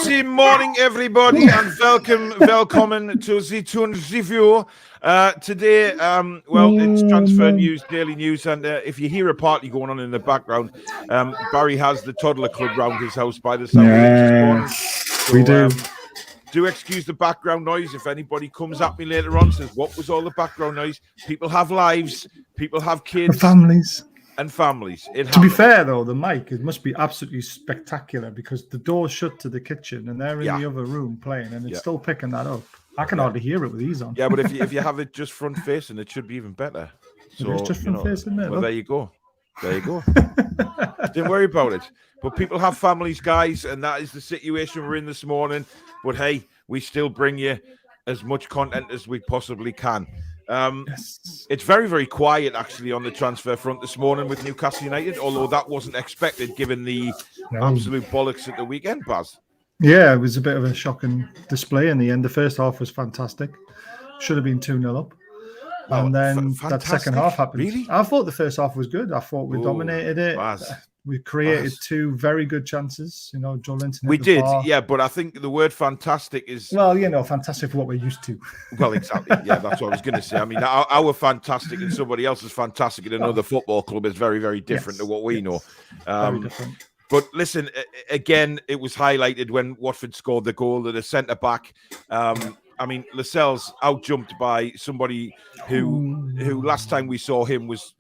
Good morning, everybody, and welcome to the Toon review. Today, it's transfer news, daily news, and if you hear a party going on in the background, Barry has the toddler club round his house by the sound of it. So, we do. Do excuse the background noise. If anybody comes at me later on, says, what was all the background noise? People have lives, people have kids. Families. And families. To be fair, though, the mic, it must be absolutely spectacular because the door's shut to the kitchen and they're in the other room playing and it's still picking that up. I can hardly hear it with these on. Yeah, but if you have it just front facing, it should be even better. So, it's just front facing there. Well, there you go. There you go. Don't worry about it. But people have families, guys, and that is the situation we're in this morning. But hey, we still bring you as much content as we possibly can. It's very, very quiet actually on the transfer front this morning with Newcastle United, although that wasn't expected given the absolute bollocks at the weekend, Baz. Yeah, it was a bit of a shocking display in the end. The first half was fantastic. Should have been 2-0 up. And then that second half happened. Really? I thought the first half was good. I thought we dominated it. We created two very good chances. You know, Joe Linton. We did, but I think the word fantastic is... Well, fantastic for what we're used to. Well, exactly. Yeah, that's what I was going to say. I mean, our fantastic and somebody else's fantastic in another football club is very, very different to what we know. Very different. But listen, again, it was highlighted when Watford scored the goal that a centre-back... I mean, Lascelles out-jumped by somebody who last time we saw him was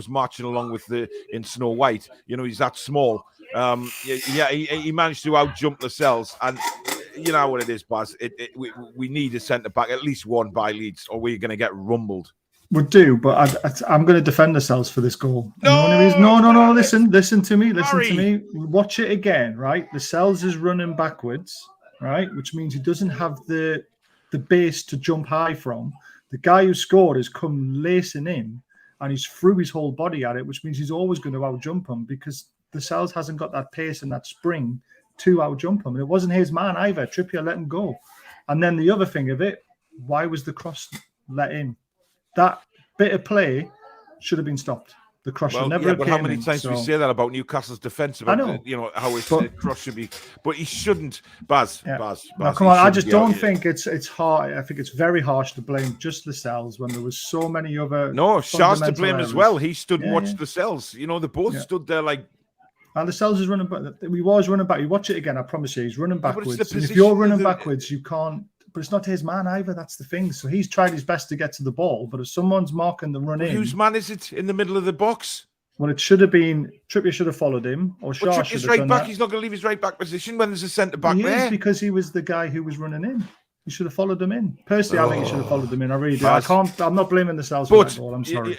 marching along with in Snow White. He's that small. He managed to out-jump Lascelles, and you know what it is, Baz. We need a centre-back, at least one by Leeds, or we're going to get rumbled. We do, but I'm going to defend ourselves for this goal. No. Listen to me. Watch it again, right? Lascelles is running backwards, right? Which means he doesn't have the base to jump high from. The guy who scored has come lacing in and he's threw his whole body at it, which means he's always going to out-jump him because the Lascelles hasn't got that pace and that spring to out-jump him. And it wasn't his man either. Trippier let him go. And then the other thing of it, why was the cross let in? That bit of play should have been stopped. The cross should never have but how many times do we say that about Newcastle's defence? About how the cross should be, but he shouldn't. Baz. No, come on, I just don't think it's hard. I think it's very harsh to blame just Lascelles when there was so many other. No, Shah's to blame as well. He stood and watched Lascelles. They both stood there like. And Lascelles is running back. He was running back. You watch it again. I promise you, he's running backwards. And if you're running backwards, you can't. But it's not his man either. That's the thing. So he's tried his best to get to the ball. But if someone's marking the run in... Whose man is it in the middle of the box? Well, it should have been... Trippier should have followed him. Or Shah should have done that. He's not going to leave his right back position when there's a centre-back there. He is because he was the guy who was running in. He should have followed him in. Personally, I think he should have followed him in. I really do. I'm not blaming the Lascelles for that goal. I'm sorry.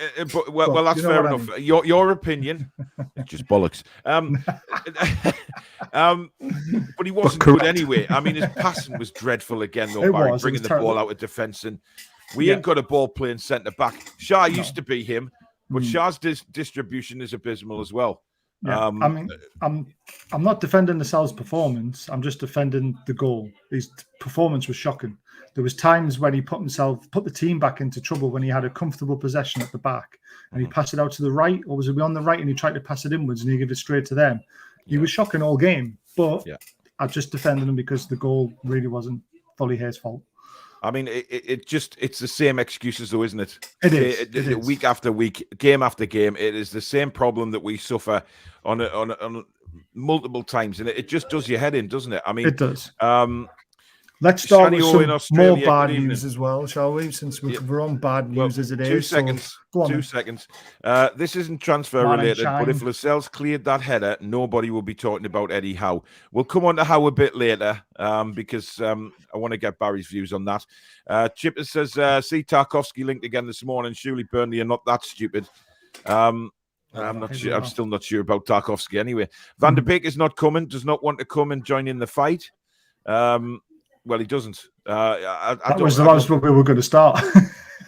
Well, that's fair enough. I mean. Your opinion, just bollocks. But he wasn't good anyway. I mean, his passing was dreadful again, though, Barry, bringing the ball out of defence. And we ain't got a ball playing centre-back. Shah used to be him, but Shah's distribution is abysmal as well. Yeah, I mean, I'm not defending Lascelles' performance. I'm just defending the goal. His performance was shocking. There was times when he put the team back into trouble when he had a comfortable possession at the back and he passed it out to the right, or was it on the right and he tried to pass it inwards and he gave it straight to them. He was shocking all game, but I just defended him because the goal really wasn't fully his fault. I mean, it's the same excuses, though, isn't it? It is. Week after week, game after game, it is the same problem that we suffer on multiple times, and it just does your head in, doesn't it? I mean, it does. Let's start with some more bad news as well, shall we? Since we're on bad news as it is. 2 seconds. So 2 seconds. This isn't transfer related, but if Lascelles cleared that header, nobody will be talking about Eddie Howe. We'll come on to Howe a bit later because I want to get Barry's views on that. Chipper says, see Tarkovsky linked again this morning. Surely Burnley are not that stupid. I'm not sure. I'm still not sure about Tarkovsky anyway. Van der Beek is not coming, does not want to come and join in the fight. Well, he doesn't. That was what we were going to start.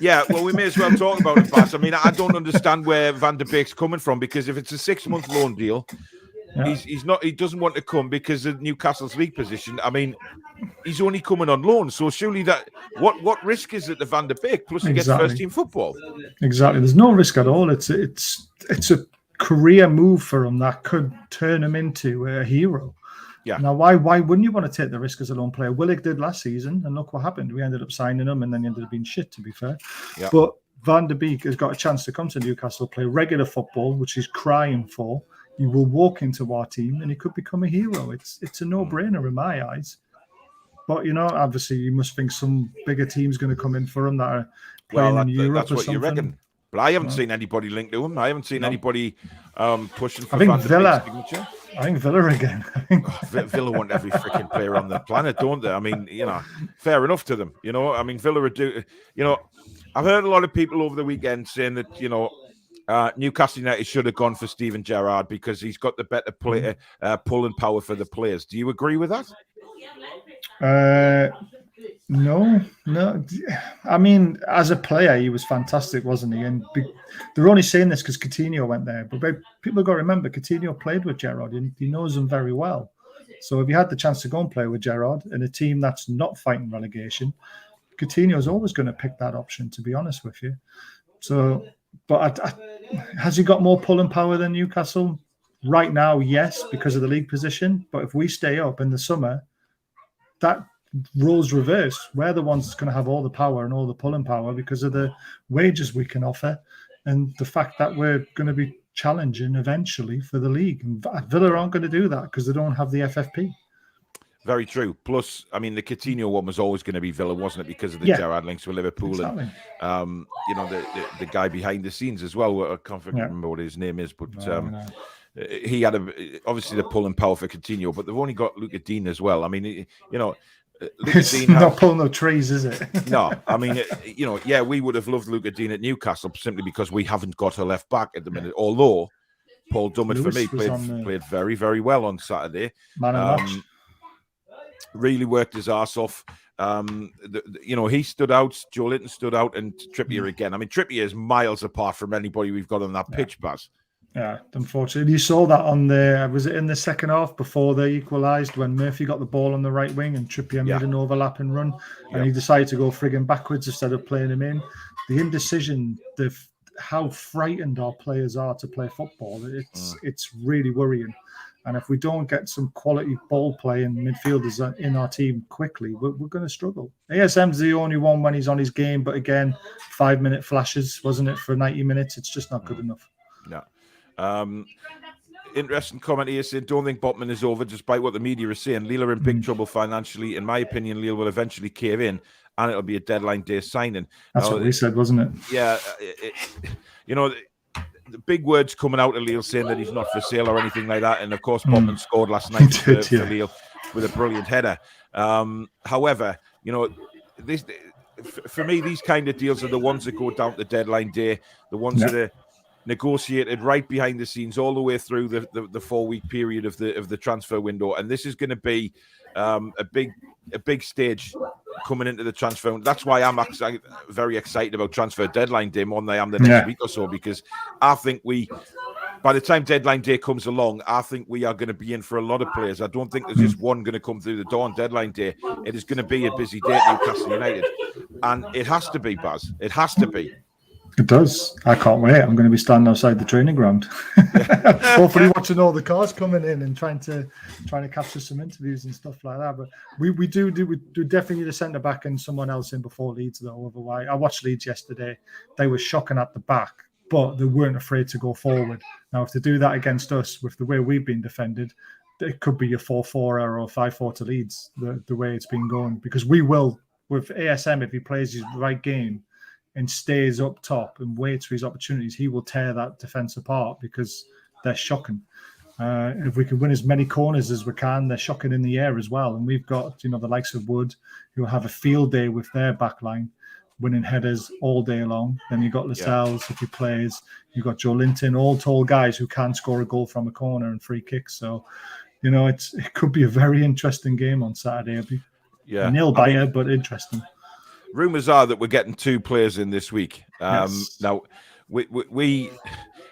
Yeah, well, we may as well talk about it, Bass. I mean, I don't understand where Van der Beek's coming from, because if it's a 6-month loan deal, he's not. He doesn't want to come because of Newcastle's league position. I mean, he's only coming on loan, so surely that what risk is it to Van der Beek? Plus, he gets first team football. Exactly. There's no risk at all. It's a career move for him that could turn him into a hero. Yeah. Now, why wouldn't you want to take the risk as a lone player? Willick did last season, and look what happened. We ended up signing him, and then he ended up being shit, to be fair. Yeah. But Van der Beek has got a chance to come to Newcastle, play regular football, which he's crying for. He will walk into our team, and he could become a hero. It's a no-brainer in my eyes. But, obviously, you must think some bigger team's going to come in for him that are playing in Europe that's or what something. You reckon. But I haven't seen anybody linked to him. I haven't seen anybody pushing for Van der Villa. Beek's signature. I think Villa again. Villa want every freaking player on the planet, don't they? I mean, fair enough to them. I mean, Villa are do. I've heard a lot of people over the weekend saying that Newcastle United should have gone for Steven Gerrard because he's got the better player pulling power for the players. Do you agree with that? No. I mean, as a player, he was fantastic, wasn't he? And they're only saying this because Coutinho went there. But people have got to remember, Coutinho played with Gerrard, and he knows him very well. So if you had the chance to go and play with Gerrard in a team that's not fighting relegation, Coutinho's always going to pick that option, to be honest with you. So, but has he got more pulling power than Newcastle? Right now, yes, because of the league position. But if we stay up in the summer, that roles reverse. We're the ones that's going to have all the power and all the pulling power because of the wages we can offer and the fact that we're going to be challenging eventually for the league. And Villa aren't going to do that because they don't have the FFP. Very true. Plus, I mean, the Coutinho one was always going to be Villa, wasn't it? Because of the Gerrard links with Liverpool. Exactly. And, the guy behind the scenes as well. I can't remember what his name is, but he had obviously the pulling power for Coutinho, but they've only got Luca Dean as well. I mean, It's not pulling no trees, is it? No, I mean, we would have loved Luca Dean at Newcastle simply because we haven't got a left back at the minute. Although Paul Dummett for me played very, very well on Saturday. Man of match. Really worked his arse off. He stood out. Joe Linton stood out, and Trippier again. I mean, Trippier is miles apart from anybody we've got on that pitch, Baz. Yeah, unfortunately. You saw that was it in the second half before they equalised when Murphy got the ball on the right wing and Trippier made an overlapping run and he decided to go frigging backwards instead of playing him in. The indecision, how frightened our players are to play football, it's really worrying. And if we don't get some quality ball playing midfielders in our team quickly, we're going to struggle. ASM's the only one when he's on his game, but again, 5-minute flashes, wasn't it, for 90 minutes? It's just not good enough. No. Interesting comment here saying, don't think Botman is over despite what the media is saying. Lille are in big trouble financially. In my opinion, Lille will eventually cave in and it'll be a deadline day signing. That's what we said, wasn't it? Yeah. The big words coming out of Lille saying that he's not for sale or anything like that. And of course, Botman scored last night for Lille with a brilliant header. However, for me, these kind of deals are the ones that go down to deadline day, the ones that are negotiated right behind the scenes all the way through the 4-week period of the transfer window, and this is going to be a big stage coming into the transfer. That's why I'm very excited about transfer deadline day more than I am the next week or so, because I think we by the time deadline day comes along, I think we are going to be in for a lot of players. I don't think there's just one going to come through the door on deadline day. It is going to be a busy day at Newcastle United. And it has to be, Baz. It has to be. It does. I can't wait. I'm going to be standing outside the training ground, hopefully watching all the cars coming in and trying to capture some interviews and stuff like that. But we do definitely need a centre back and someone else in before Leeds, though. Otherwise, I watched Leeds yesterday. They were shocking at the back, but they weren't afraid to go forward. Now, if they do that against us with the way we've been defended, it could be a 4-4 or a 5-4 to Leeds, the way it's been going. Because we will, with ASM, if he plays his right game and stays up top and waits for his opportunities, he will tear that defence apart because they're shocking. If we can win as many corners as we can, they're shocking in the air as well. And we've got, the likes of Wood, who have a field day with their backline, winning headers all day long. Then you've got Lascelles, if he plays. You've got Joe Linton, all tall guys who can score a goal from a corner and free kicks. So, it could be a very interesting game on Saturday. It'll be a nail-biter, but interesting. Rumours are that we're getting 2 players in this week. Yes. Now, we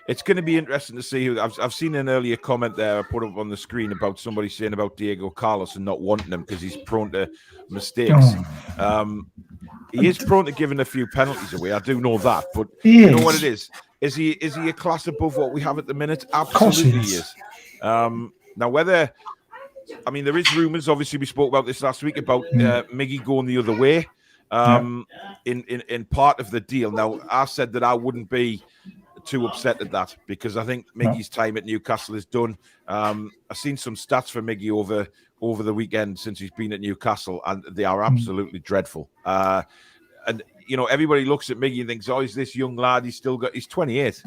it's going to be interesting to see who. I've seen an earlier comment there I put up on the screen about somebody saying about Diego Carlos and not wanting him because he's prone to mistakes. He is prone to giving a few penalties away. I do know that, but you know what it is? Is he a class above what we have at the minute? Absolutely, he is. Now, whether there is rumours. Obviously, we spoke about this last week about Miggy going the other way. In part of the deal. Now, I said that I wouldn't be too upset at that because I think Miggy's time at Newcastle is done. I've seen some stats for Miggy over the weekend since he's been at Newcastle, and they are absolutely dreadful. And everybody looks at Miggy and thinks, "Oh, he's this young lad. He's 28.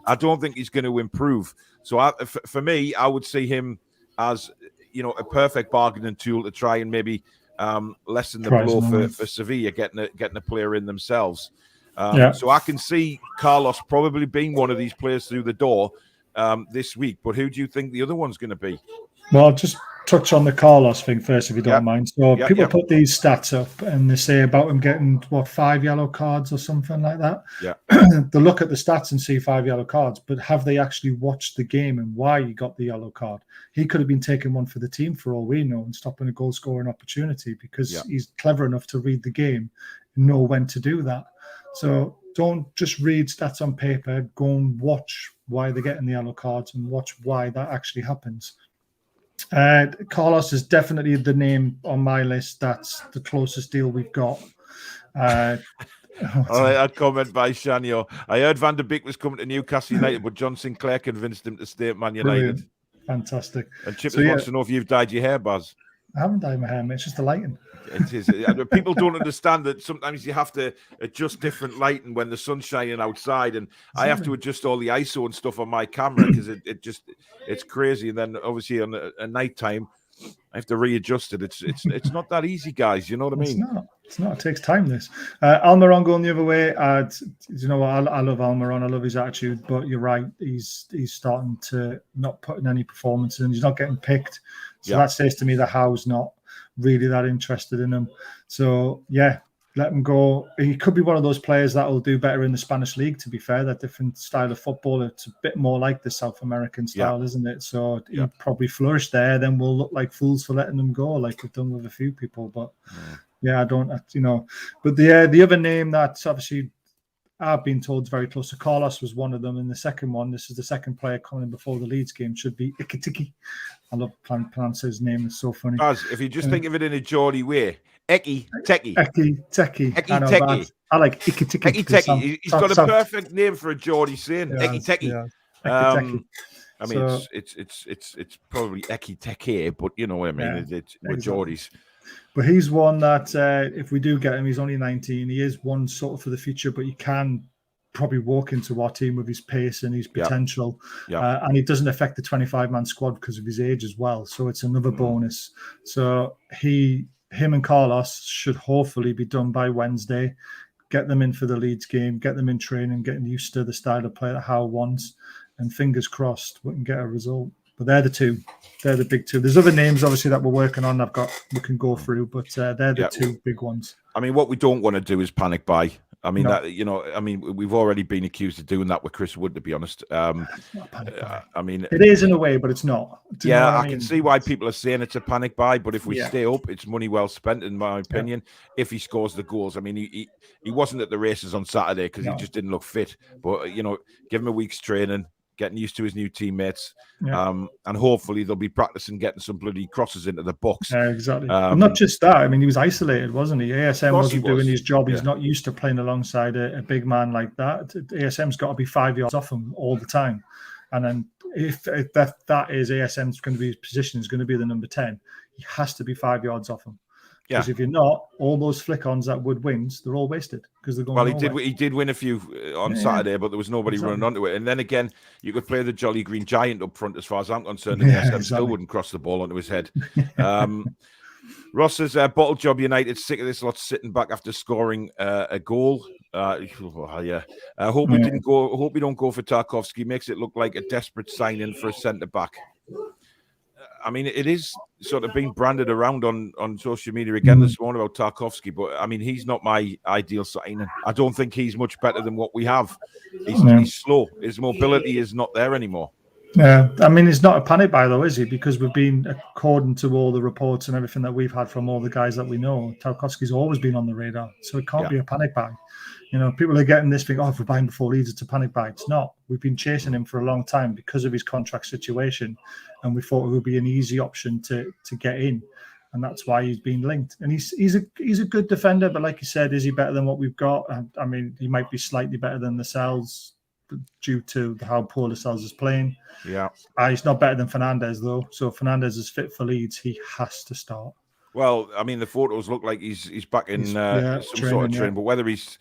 I don't think he's going to improve. So, for me, I would see him as a perfect bargaining tool to try and maybe lessen the blow for Sevilla getting a player in themselves. So I can see Carlos probably being one of these players through the door this week. But who do you think the other one's going to be? Well, I'll just touch on the Carlos thing first, if you don't mind. So people put these stats up and they say about him getting 5 yellow cards or something like that. Yeah. They look at the stats and see 5 yellow cards, but have they actually watched the game and why he got the yellow card? He could have been taking one for the team for all we know and stopping a goal scoring opportunity because he's clever enough to read the game and know when to do that. So don't just read stats on paper. Go and watch why they're getting the yellow cards and watch why that actually happens. Carlos is definitely the name on my list. That's the closest deal we've got. All right, a comment by Shanyo. I heard Van der Beek was coming to Newcastle United, but John Sinclair convinced him to stay at Man United. Brilliant. Fantastic. And Chip wants to know if you've dyed your hair, Baz. I haven't dyed my hair, mate. It's just the lighting. It is. People don't understand that sometimes you have to adjust different lighting when the sun's shining outside, and I have to adjust all the ISO and stuff on my camera because it's crazy. And then obviously on a night time, I have to readjust it. It's not that easy, guys. You know what I mean? It's not. It takes time. This Almiron going the other way. You know what? I love Almiron. I love his attitude. But you're right. He's starting to not put in any performance, and he's not getting picked. So that says to me that Howe's not really that interested in him. So let him go. He could be one of those players that will do better in the Spanish league. To be fair, that different style of football. It's a bit more like the South American style, isn't it? So he'll probably flourish there. Then we'll look like fools for letting him go, like we've done with a few people. But I don't, But the other name that's obviously I've been told is very close to Carlos was one of them, and the second one. This is the second player coming before the Leeds game. Should be Ikitiki. I love pronouncing his name. It's so funny. Baz, if you just think of it in a Geordie way, Eki Teki. I like Ikitiki. Eki Teki. He's got a perfect name for a Geordie saying. Eki Teki. It's probably Eki Teki, but you know what I mean. We're Geordies. But he's one that if we do get him, he's only 19. He is one sort of for the future, but he can probably walk into our team with his pace and his potential. And it doesn't affect the 25-man squad because of his age as well. So it's another bonus. So him and Carlos should hopefully be done by Wednesday. Get them in for the Leeds game, get them in training, getting used to the style of play that Howe wants. And fingers crossed we can get a result. But they're the two. They're the big two. There's other names, obviously, that we're working on. We can go through, but they're the two big ones. I mean, what we don't want to do is panic buy. I mean, No. we've already been accused of doing that with Chris Wood, to be honest. It's not a panic buy. I mean, it is in a way, but it's not. Do you know what I mean? can see why people are saying it's a panic buy, but if we stay up, it's money well spent, in my opinion. If he scores the goals, I mean, he wasn't at the races on Saturday because he just didn't look fit. But give him a week's training, getting used to his new teammates, and hopefully they'll be practicing getting some bloody crosses into the box. Yeah, exactly. And not just that. I mean, he was isolated, wasn't he? ASM wasn't doing his job. He's not used to playing alongside a big man like that. ASM's got to be 5 yards off him all the time. And then if that is ASM's going to be, his position is going to be the number 10, he has to be 5 yards off him. Because if you're not, all those flick-ons that Wood wins, they're all wasted because they're going. Well, he did win a few on Saturday, but there was nobody running onto it. And then again, you could play the Jolly Green Giant up front, as far as I'm concerned. And ASM still wouldn't cross the ball onto his head. Ross says, bottle job United, sick of this lot sitting back after scoring a goal. I hope we didn't go. Hope we don't go for Tarkowski. Makes it look like a desperate signing for a centre back. I mean, it is sort of being branded around on social media again this morning about Tarkowski, but I mean, he's not my ideal signing. I don't think he's much better than what we have. He's slow. His mobility is not there anymore. Yeah, I mean, it's not a panic buy though, is he? Because we've been, according to all the reports and everything that we've had from all the guys that we know, Tarkowski's always been on the radar, so it can't be a panic buy. People are getting this thing, if we're buying before Leeds, it's a panic buy. It's not. We've been chasing him for a long time because of his contract situation, and we thought it would be an easy option to get in, and that's why he's been linked. And he's a good defender, but like you said, is he better than what we've got? I mean, he might be slightly better than Lascelles due to how poor Lascelles is playing. Yeah, he's not better than Fernandez though. So if Fernandez is fit for Leeds, he has to start. Well, I mean, the photos look like he's back in some sort of training, but whether he's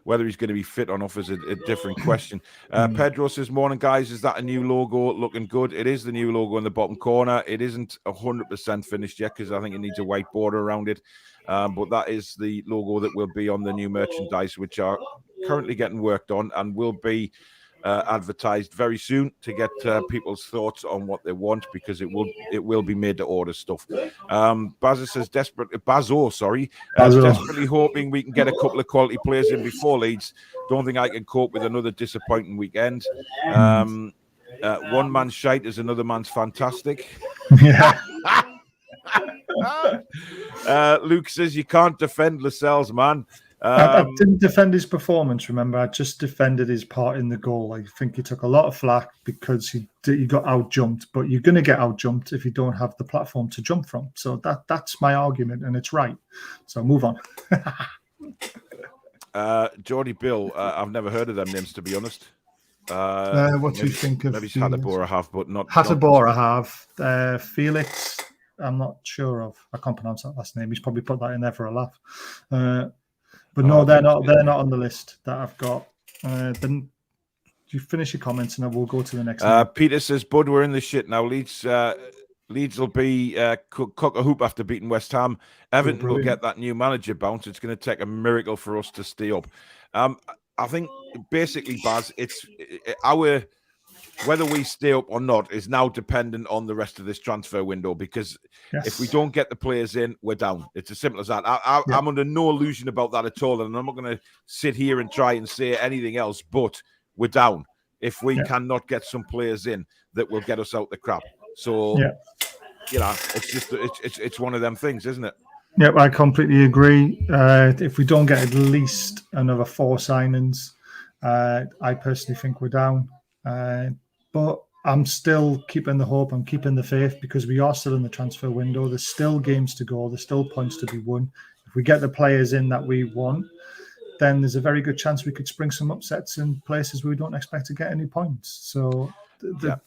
going to be fit or not is a different question. Pedro says, morning, guys. Is that a new logo looking good? It is the new logo in the bottom corner. It isn't 100% finished yet because I think it needs a white border around it. But that is the logo that will be on the new merchandise, which are currently getting worked on and will be advertised very soon to get people's thoughts on what they want, because it will be made to order stuff. Bazo says desperately hoping we can get a couple of quality players in before Leeds. Don't think I can cope with another disappointing weekend. One man's shite is another man's fantastic. Yeah. Luke says you can't defend Lascelles, man. I didn't defend his performance, remember. I just defended his part in the goal. I think he took a lot of flack because he got out-jumped, but you're going to get out-jumped if you don't have the platform to jump from. So that's my argument, and it's right. So move on. Geordie Bill, I've never heard of them names, to be honest. What do you think of? Maybe Hatterbohr I have, but not... Hatterbohr I have. Felix, I'm not sure of. I can't pronounce that last name. He's probably put that in there for a laugh. But no, they're not on the list that I've got. Then you finish your comments and I will go to the next one. Peter says, Bud, we're in the shit now. Leeds will be cock a hoop after beating West Ham. Everton will get that new manager bounce. It's going to take a miracle for us to stay up. I think basically, Baz, it's our... whether we stay up or not is now dependent on the rest of this transfer window, because if we don't get the players in, we're down. It's as simple as that. I'm under no illusion about that at all, and I'm not going to sit here and try and say anything else, but we're down if we cannot get some players in that will get us out the crap. So, it's just it's one of them things, isn't it? Yeah, I completely agree. If we don't get at least another 4 signings, I personally think we're down. But I'm still keeping the hope. I'm keeping the faith because we are still in the transfer window. There's still games to go. There's still points to be won. If we get the players in that we want, then there's a very good chance we could spring some upsets in places where we don't expect to get any points. So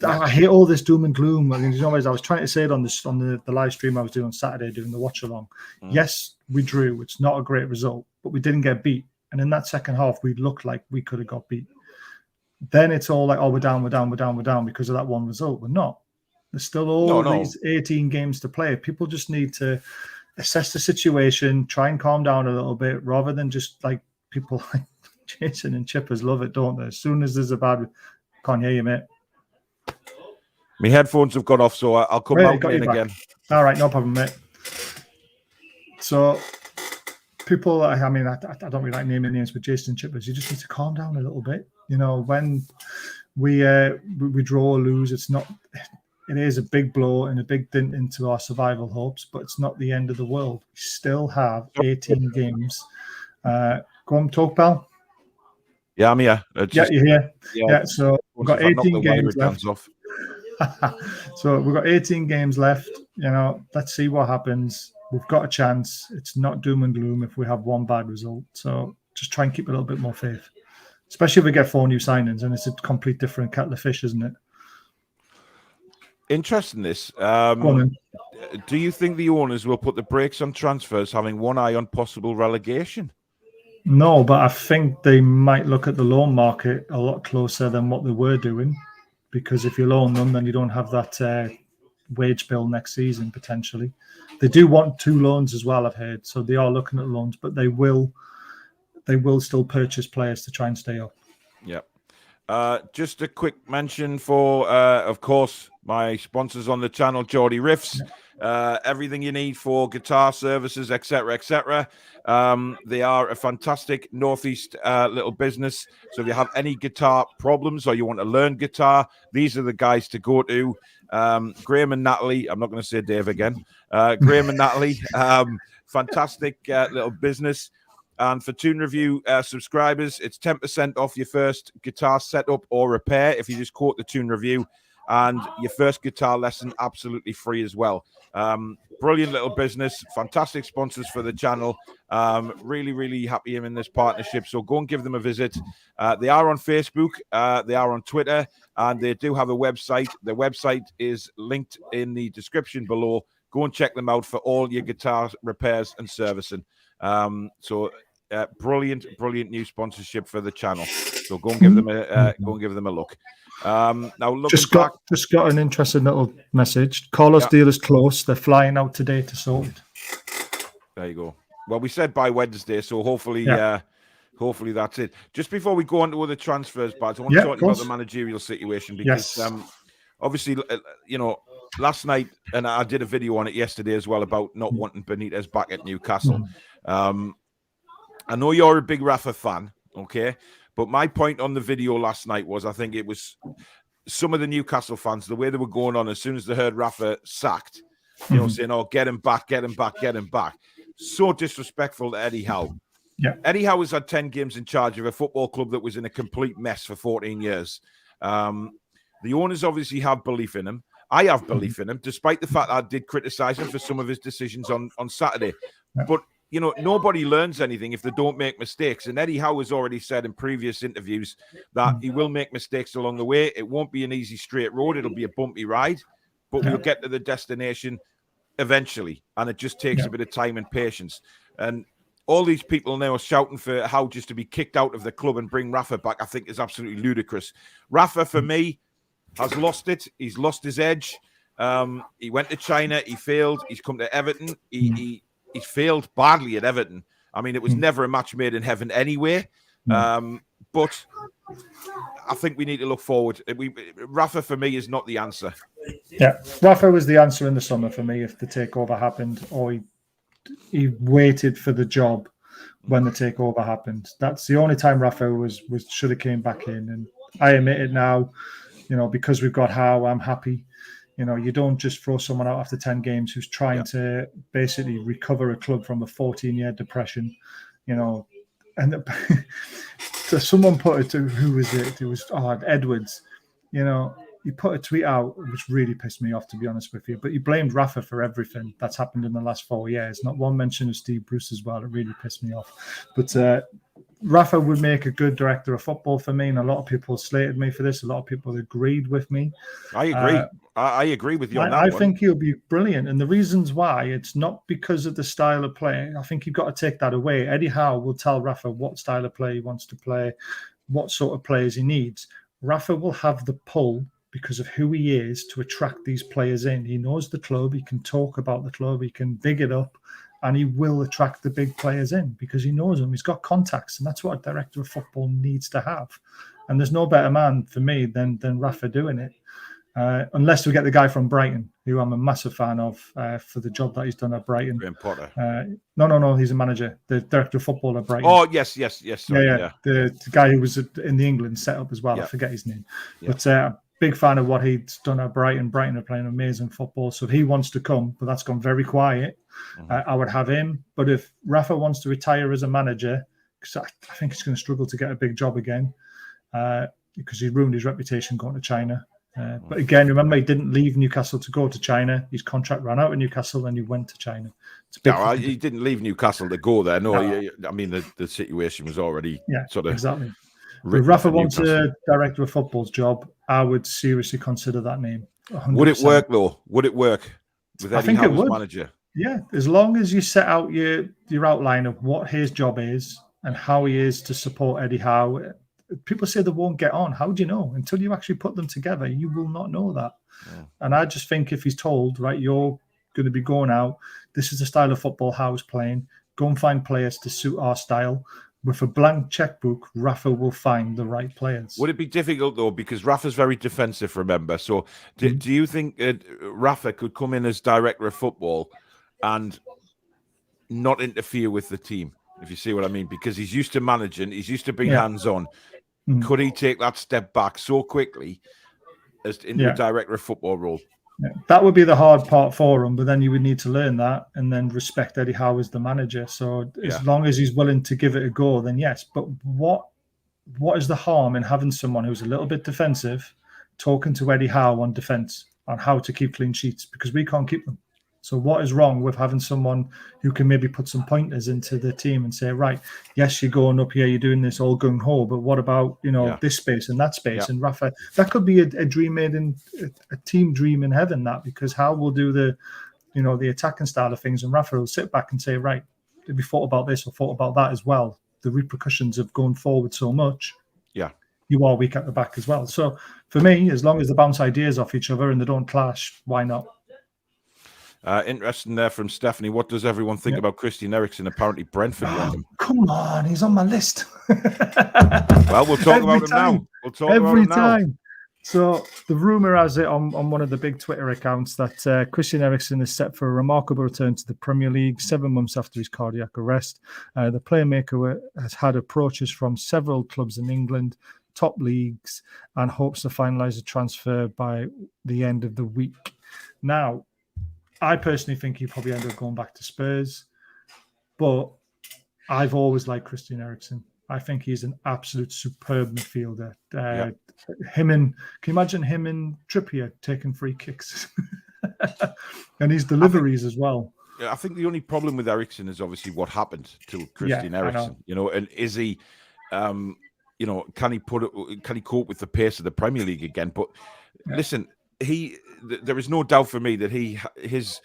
I hate all this doom and gloom. I mean, I was trying to say it on the live stream I was doing on Saturday, doing the watch along. Yes, we drew. It's not a great result, but we didn't get beat. And in that second half, we looked like we could have got beat. Then it's all like, we're down because of that one result. We're not. There's still all these 18 games to play. People just need to assess the situation, try and calm down a little bit, rather than just like people like Jason and Chippers love it, don't they? As soon as there's a bad... Can't hear you, mate. My headphones have gone off, so I'll come out in again. All right, no problem, mate. So people, I mean, I don't really like naming names, but Jason Chippers, you just need to calm down a little bit. You know, when we draw or lose, it is a big blow and a big dent into our survival hopes, but it's not the end of the world. We still have 18 games. Go on, talk, pal. Yeah, I'm here. You're here. Yeah, so we've got 18 games left. So we've got 18 games left. You know, let's see what happens. We've got a chance. It's not doom and gloom if we have one bad result. So just try and keep a little bit more faith, especially if we get 4 new signings, and it's a complete different kettle of fish, isn't it? Interesting this. Do you think the owners will put the brakes on transfers, having one eye on possible relegation? No, but I think they might look at the loan market a lot closer than what they were doing, because if you loan them, then you don't have that wage bill next season, potentially. They do want 2 loans as well, I've heard. So they are looking at loans, but they will still purchase players to try and stay up. Yeah. Just a quick mention for, of course, my sponsors on the channel, Geordie Riffs. Everything you need for guitar services, etc., etc. They are a fantastic Northeast little business. So if you have any guitar problems or you want to learn guitar, these are the guys to go to. Graham and Natalie. I'm not going to say Dave again. Graham and Natalie. Fantastic little business. And for Toon Review subscribers, it's 10% off your first guitar setup or repair if you just quote the Toon Review, and your first guitar lesson absolutely free as well. Brilliant little business, fantastic sponsors for the channel. Really, really happy I'm in this partnership. So go and give them a visit. They are on Facebook, they are on Twitter, and they do have a website. Their website is linked in the description below. Go and check them out for all your guitar repairs and servicing. Brilliant new sponsorship for the channel. So go and give them a look. Now looking just got an interesting little message. Carlos deal is close. They're flying out today to sort it. There you go. Well, we said by Wednesday, so hopefully that's it. Just before we go on to other transfers, but I want to talk about the managerial situation, because obviously, you know, last night, and I did a video on it yesterday as well about not wanting Benitez back at Newcastle. I know you're a big Rafa fan, okay? But my point on the video last night was, I think it was some of the Newcastle fans, the way they were going on as soon as they heard Rafa sacked, you know, saying, oh, get him back, get him back, get him back. So disrespectful to Eddie Howe. Yeah. Eddie Howe has had 10 games in charge of a football club that was in a complete mess for 14 years. The owners obviously have belief in him. I have belief in him, despite the fact that I did criticize him for some of his decisions on Saturday. But, you know, nobody learns anything if they don't make mistakes. And Eddie Howe has already said in previous interviews that he will make mistakes along the way. It won't be an easy straight road. It'll be a bumpy ride, but we'll get to the destination eventually. And it just takes a bit of time and patience. And all these people now are shouting for Howe just to be kicked out of the club and bring Rafa back, I think is absolutely ludicrous. Rafa, for me, has lost it. He's lost his edge. He went to China. He failed. He's come to Everton. He's failed badly at Everton. I mean, it was never a match made in heaven anyway. But I think we need to look forward. Rafa, for me, is not the answer. Yeah, Rafa was the answer in the summer for me if the takeover happened, or he waited for the job when the takeover happened. That's the only time Rafa should have came back in. And I admit it now, you know, because we've got Howe, I'm happy. You know, you don't just throw someone out after 10 games who's trying to basically recover a club from a 14-year depression, you know. And so someone put it to, who was it? It was Edwards. You know, he put a tweet out, which really pissed me off, to be honest with you. But he blamed Rafa for everything that's happened in the last 4 years. Not one mention of Steve Bruce as well. It really pissed me off. But Rafa would make a good director of football for me, and a lot of people slated me for this. A lot of people agreed with me. I agree. I agree with you on that I think he'll be brilliant. And the reasons why, it's not because of the style of play. I think you've got to take that away. Eddie Howe will tell Rafa what style of play he wants to play, what sort of players he needs. Rafa will have the pull because of who he is to attract these players in. He knows the club. He can talk about the club. He can big it up. And he will attract the big players in because he knows them. He's got contacts, and that's what a director of football needs to have. And there's no better man for me than Rafa doing it. unless we get the guy from Brighton, who I'm a massive fan of for the job that he's done at Brighton. Graham Potter. No, he's a manager, the director of football at Brighton. Oh, yes. Sorry, yeah. The guy who was in the England setup as well. Yeah. I forget his name. Yeah. But big fan of what he's done at Brighton. Brighton are playing amazing football. So if he wants to come, but that's gone very quiet, I would have him. But if Rafa wants to retire as a manager, because I think he's going to struggle to get a big job again, because he ruined his reputation going to China. But again, remember, he didn't leave Newcastle to go to China. His contract ran out in Newcastle and he went to China. He didn't leave Newcastle to go there. No. I mean, the situation was already sort of... Exactly. If Rafa wants a director of football's job, I would seriously consider that name. 100%. Would it work, though? Would it work with Eddie Howe as manager? Yeah, as long as you set out your outline of what his job is and how he is to support Eddie Howe. People say they won't get on. How do you know? Until you actually put them together, you will not know that. Yeah. And I just think if he's told, right, you're going to be going out, this is the style of football Howe's playing, go and find players to suit our style. With a blank checkbook, Rafa will find the right players. Would it be difficult, though, because Rafa's very defensive, remember? So do you think Rafa could come in as director of football and not interfere with the team, if you see what I mean? Because he's used to managing, he's used to being hands-on. Could he take that step back so quickly as into a director of football role? Yeah. That would be the hard part for him, but then you would need to learn that and then respect Eddie Howe as the manager. So as long as he's willing to give it a go, then yes. But what is the harm in having someone who's a little bit defensive talking to Eddie Howe on defence, on how to keep clean sheets? Because we can't keep them. So what is wrong with having someone who can maybe put some pointers into the team and say, right, yes, you're going up here, you're doing this all gung-ho, but what about, this space and that space? Yeah. And Rafa, that could be a dream made in a team dream in heaven, that, because Howe will do the attacking style of things, and Rafa will sit back and say, right, have you thought about this or thought about that as well? The repercussions of going forward so much. Yeah. You are weak at the back as well. So for me, as long as they bounce ideas off each other and they don't clash, why not? Interesting there from Stephanie. What does everyone think about Christian Eriksen? Apparently Brentford want him. Come on, he's on my list. Well, we'll talk about him now. We'll talk every about him time. now. So the rumour has it on one of the big Twitter accounts that Christian Eriksen is set for a remarkable return to the Premier League 7 months after his cardiac arrest. The playmaker has had approaches from several clubs in England, top leagues, and hopes to finalise a transfer by the end of the week. Now, I personally think he probably ended up going back to Spurs, but I've always liked Christian Eriksen. I think he's an absolute superb midfielder. Can you imagine him and Trippier taking free kicks? And his deliveries as well. I think the only problem with Eriksen is obviously what happened to Christian Eriksen. And is he, can he cope with the pace of the Premier League again? But listen, there is no doubt for me that his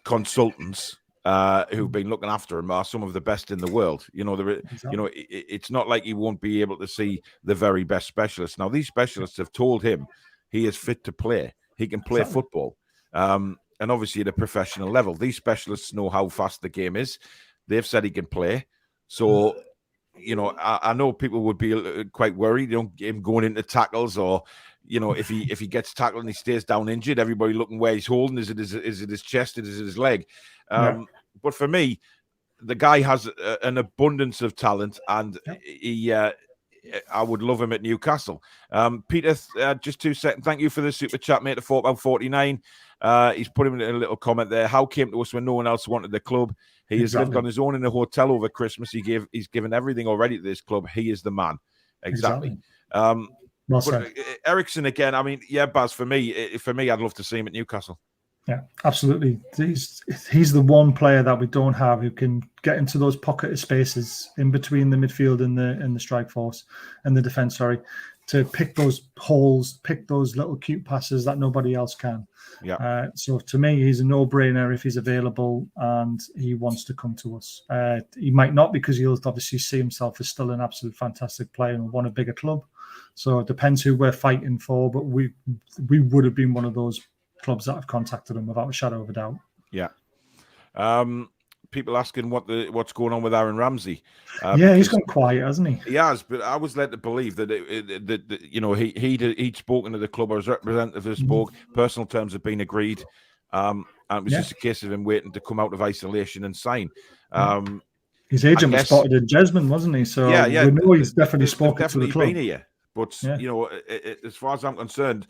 consultants who've been looking after him are some of the best in the world. It's not like he won't be able to see the very best specialists. Now, these specialists have told him he is fit to play. He can play football. And obviously at a professional level, these specialists know how fast the game is. They've said he can play. So, I know people would be quite worried, him going into tackles, or, if he gets tackled and he stays down injured, everybody looking where he's holding. Is it his chest? Is it his leg? But for me, the guy has an abundance of talent, and I would love him at Newcastle. Peter, just 2 seconds. Thank you for the super chat, mate. The about 49. He's put him in a little comment there. How came to us when no one else wanted the club? He has lived on his own in a hotel over Christmas. He's given everything already to this club. He is the man. Exactly. But Eriksen again. I mean, Baz. For me, I'd love to see him at Newcastle. Yeah, absolutely. He's the one player that we don't have who can get into those pocket spaces in between the midfield and the strike force and the defense. Sorry, to pick those holes, pick those little cute passes that nobody else can. Yeah. So to me, he's a no-brainer if he's available and he wants to come to us. He might not, because he'll obviously see himself as still an absolute fantastic player and want a bigger club. So it depends who we're fighting for, but we would have been one of those clubs that have contacted him without a shadow of a doubt. Yeah. people asking what's going on with Aaron Ramsey. He's gone quiet, hasn't he? He has, but I was led to believe that he'd spoken to the club, or his representative spoke. Personal terms have been agreed, and it was just a case of him waiting to come out of isolation and sign. His agent was spotted in Jesmond, wasn't he? So we know he's definitely spoken to the club. Been here, but as far as I'm concerned,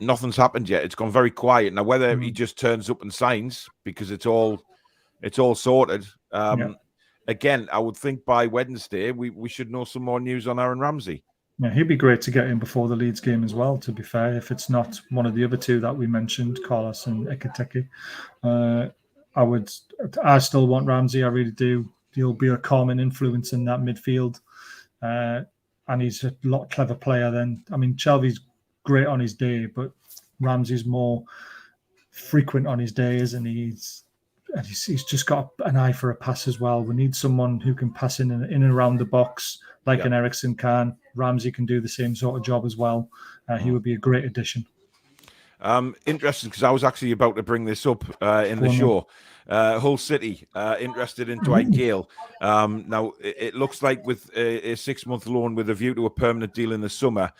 nothing's happened yet. It's gone very quiet. Now, whether he just turns up and signs because it's all sorted. Again, I would think by Wednesday we should know some more news on Aaron Ramsey. Yeah, he'd be great to get in before the Leeds game as well, to be fair, if it's not one of the other two that we mentioned, Carlos and Ekiteke. I still want Ramsey, I really do. He'll be a calming influence in that midfield. And he's a lot clever player than, Shelby's great on his day, but Ramsey's more frequent on his day, isn't he? He's just got an eye for a pass as well. We need someone who can pass in and around the box like an Ericsson can. Ramsey can do the same sort of job as well. He would be a great addition. Interesting, because I was actually about to bring this up in the show. Hull City interested in Dwight Gale. Now, it looks like with a 6-month loan with a view to a permanent deal in the summer.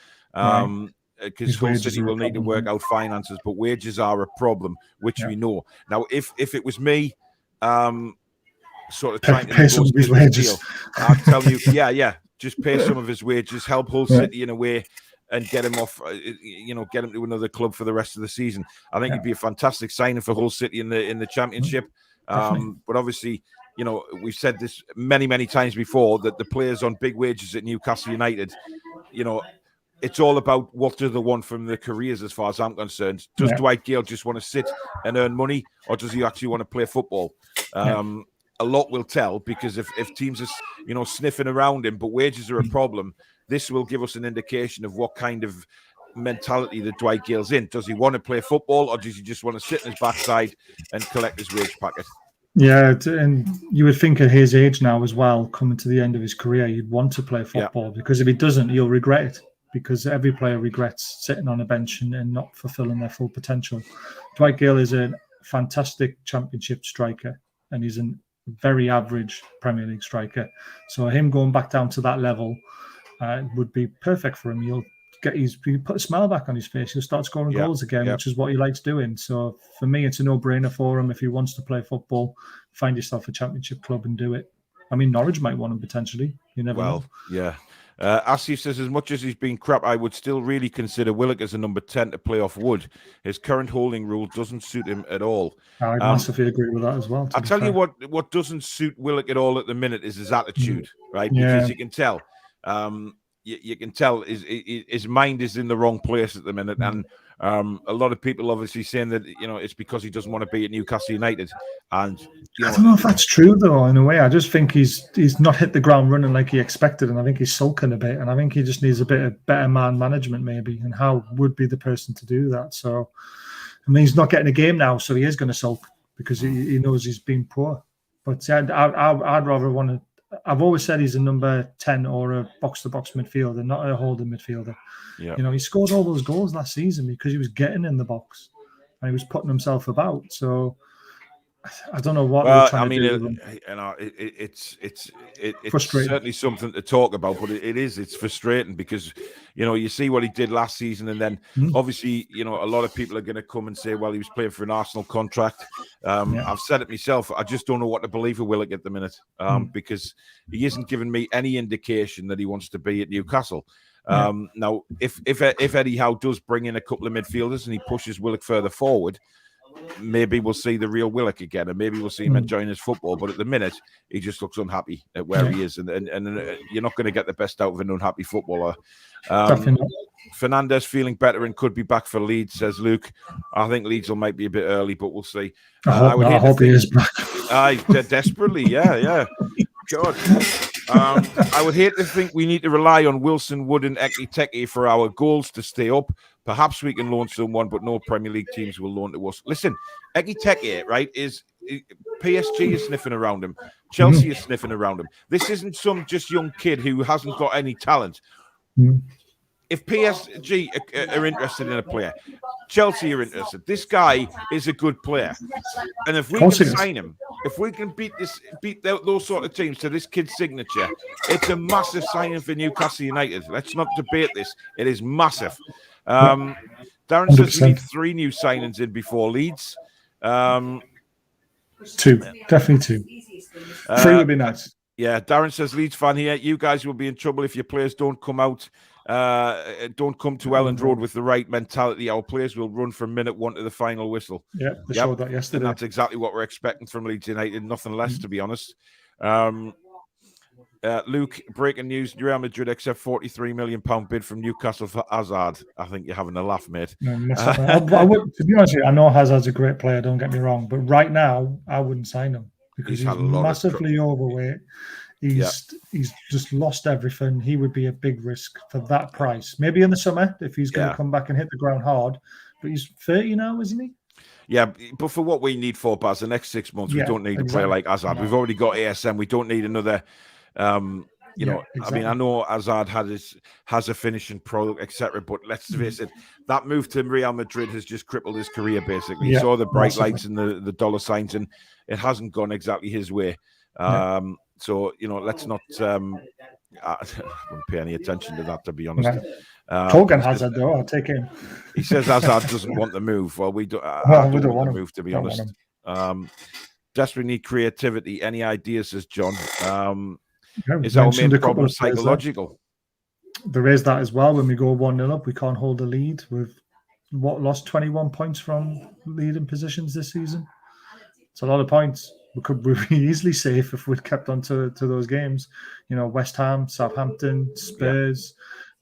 Because Hull City will need to work out finances, but wages are a problem, which we know. Now, if it was me, sort of trying to pay some of his wages, deal, I'd tell you, just pay some of his wages, help Hull City in a way, and get him off. Get him to another club for the rest of the season. I think it'd be a fantastic signing for Hull City in the Championship. But obviously, we've said this many times before that the players on big wages at Newcastle United, it's all about what do they want from their careers, as far as I'm concerned. Does Dwight Gale just want to sit and earn money, or does he actually want to play football? A lot will tell, because if teams are sniffing around him, but wages are a problem, this will give us an indication of what kind of mentality that Dwight Gale's in. Does he want to play football, or does he just want to sit in his backside and collect his wage packet? Yeah, and you would think at his age now as well, coming to the end of his career, you'd want to play football, because if he doesn't, he'll regret it. Because every player regrets sitting on a bench and not fulfilling their full potential. Dwight Gale is a fantastic Championship striker, and he's a very average Premier League striker. So him going back down to that level would be perfect for him. He'll put a smile back on his face. He'll start scoring goals again, which is what he likes doing. So for me, it's a no-brainer for him. If he wants to play football, find yourself a Championship club and do it. Norwich might want him potentially. You never know. Yeah. Asif says, as much as he's been crap, I would still really consider Willock as a number 10 to play off Wood. His current holding rule doesn't suit him at all. I massively agree with that as well. I'll tell you what doesn't suit Willock at all at the minute is his attitude, right? Because you can tell. You can tell his mind is in the wrong place at the minute. And a lot of people obviously saying that, it's because he doesn't want to be at Newcastle United. And I don't know if that's true, though, in a way. I just think he's not hit the ground running like he expected, and I think he's sulking a bit, and I think he just needs a bit of better man management, maybe, and Howe would be the person to do that. So, he's not getting a game now, so he is going to sulk because he knows he's been poor. But I'd rather want to. I've always said he's a number 10 or a box-to-box midfielder, not a holding midfielder. Yeah. He scored all those goals last season because he was getting in the box and he was putting himself about. So I don't know what we're trying to do. It's frustrating. Certainly something to talk about, but it's frustrating because, you see what he did last season, and then obviously, a lot of people are going to come and say, well, he was playing for an Arsenal contract. I've said it myself. I just don't know what to believe of Willock at the minute because he isn't giving me any indication that he wants to be at Newcastle. Now, if Eddie Howe does bring in a couple of midfielders and he pushes Willock further forward, maybe we'll see the real Willock again, and maybe we'll see him enjoying his football. But at the minute, he just looks unhappy at where he is, and you're not going to get the best out of an unhappy footballer. Fernandez feeling better and could be back for Leeds, says Luke. I think Leeds might be a bit early, but we'll see. I hope he is back. Desperately, yeah. God. I would hate to think we need to rely on Wilson, Wood, and Ekiteke for our goals to stay up. Perhaps we can loan someone, but no Premier League teams will loan to us. Listen, Ekiteke, right, is PSG is sniffing around him. Chelsea is sniffing around him. This isn't some just young kid who hasn't got any talent. If PSG are interested in a player, Chelsea are interested. This guy is a good player. And if we can sign him, if we can beat those sort of teams to this kid's signature, it's a massive signing for Newcastle United. Let's not debate this. It is massive. Darren 100%. says we need 3 new signings in before Leeds. 2, definitely 2. 3 would be nice. Yeah, Darren says, Leeds fan here, you guys will be in trouble if your players don't come out, don't come to Elland Road with the right mentality. Our players will run from minute 1 to the final whistle. Yeah, they showed that yesterday. And that's exactly what we're expecting from Leeds United, nothing less, to be honest. Luke, breaking news, Real Madrid accept £43 million bid from Newcastle for Hazard. I think you're having a laugh, mate. No, I would, to be honest with you, I know Hazard's a great player, don't get me wrong, but right now, I wouldn't sign him because he's massively overweight. He's just lost everything. He would be a big risk for that price. Maybe in the summer if he's going to come back and hit the ground hard. But he's 30 now, isn't he? Yeah, but for what we need for Baz, the next 6 months, we don't need a player like Hazard. No. We've already got ASM. We don't need another. Exactly. I mean, I know Hazard has a finishing product, etc. But let's face it, that move to Real Madrid has just crippled his career. Basically, he saw the bright lights and the dollar signs, and it hasn't gone exactly his way. So, let's not I wouldn't pay any attention to that, to be honest. Hogan Hazard, though, I'll take him. He says Hazard doesn't want the move. Well, we don't want the move, to be honest. Desperately need creativity. Any ideas, says John? Is our main problem psychological? There is that as well. When we go 1-0 up, we can't hold the lead. We've lost 21 points from leading positions this season. It's a lot of points. We'd be easily safe if we'd kept on to those games. West Ham, Southampton, Spurs,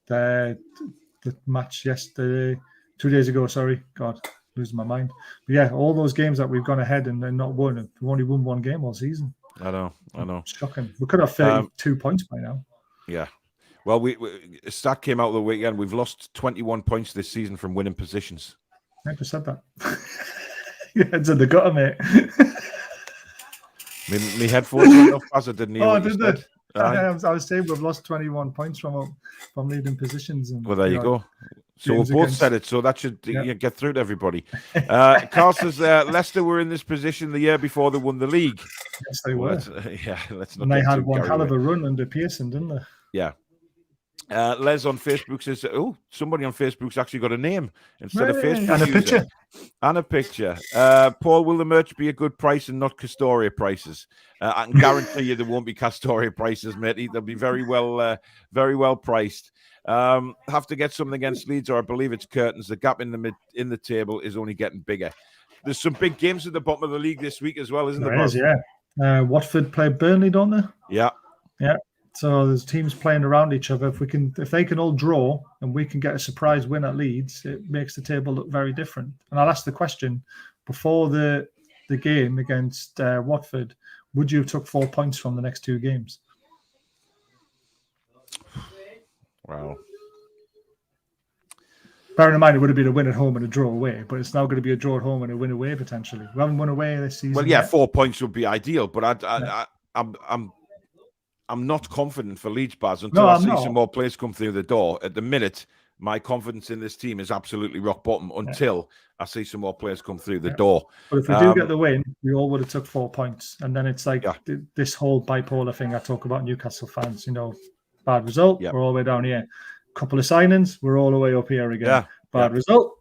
the match yesterday, 2 days ago, sorry. God, losing my mind. But yeah, all those games that we've gone ahead and not won. We've only won 1 game all season. I know. Shocking. We could have 32 points by now. Yeah. Well, a stat came out the weekend. We've lost 21 points this season from winning positions. I never said that. Your head's in the gutter, mate. Me headphones went off as I didn't hear what you said. I was saying we've lost 21 points from leading positions. And, well, there you go. So we both said it, so that should get through to everybody. Carl says Leicester were in this position the year before they won the league. Yes, they were. Let's not. And they had one hell of a run under Pearson, didn't they? Yeah. Les on Facebook says, somebody on Facebook's actually got a name instead of Facebook. And a picture. And a picture. Paul, will the merch be a good price and not Castoria prices? I can guarantee you there won't be Castoria prices, mate. They'll be very well priced. Have to get something against Leeds, or I believe it's curtains. The gap in the table is only getting bigger. There's some big games at the bottom of the league this week as well, isn't there? There is, yeah. Watford play Burnley, don't they? Yeah. Yeah. So there's teams playing around each other. If they can all draw and we can get a surprise win at Leeds, it makes the table look very different. And I'll ask the question before the game against Watford: would you have took 4 points from the next 2 games? Wow. Bearing in mind, it would have been a win at home and a draw away, but it's now going to be a draw at home and a win away potentially. We haven't won away this season. Well, yeah, 4 points would be ideal, but I'm not confident for Leeds, Baz, until I see some more players come through the door. At the minute, my confidence in this team is absolutely rock bottom until I see some more players come through the door. But if we do get the win, we all would have took 4 points. And then it's like this whole bipolar thing I talk about Newcastle fans, bad result, we're all the way down here. Couple of signings, we're all the way up here again. Bad result.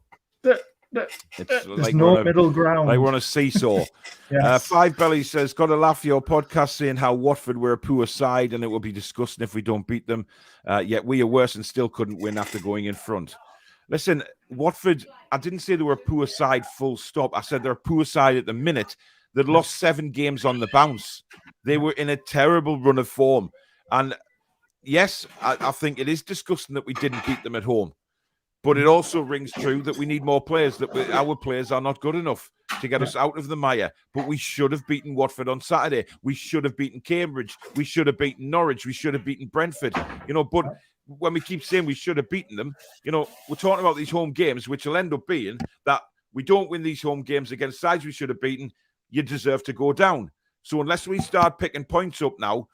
There's like no middle ground. Like we're on a seesaw. Five Belly says, got to laugh your podcast saying how Watford were a poor side and it will be disgusting if we don't beat them. Yet we are worse and still couldn't win after going in front. Listen, Watford, I didn't say they were a poor side full stop. I said they're a poor side at the minute. They'd lost 7 games on the bounce. They were in a terrible run of form. And yes, I think it is disgusting that we didn't beat them at home. But it also rings true that we need more players, that our players are not good enough to get us out of the mire. But we should have beaten Watford on Saturday. We should have beaten Cambridge. We should have beaten Norwich. We should have beaten Brentford. But when we keep saying we should have beaten them, we're talking about these home games, which will end up being that we don't win these home games against sides we should have beaten, you deserve to go down. So unless we start picking points up now,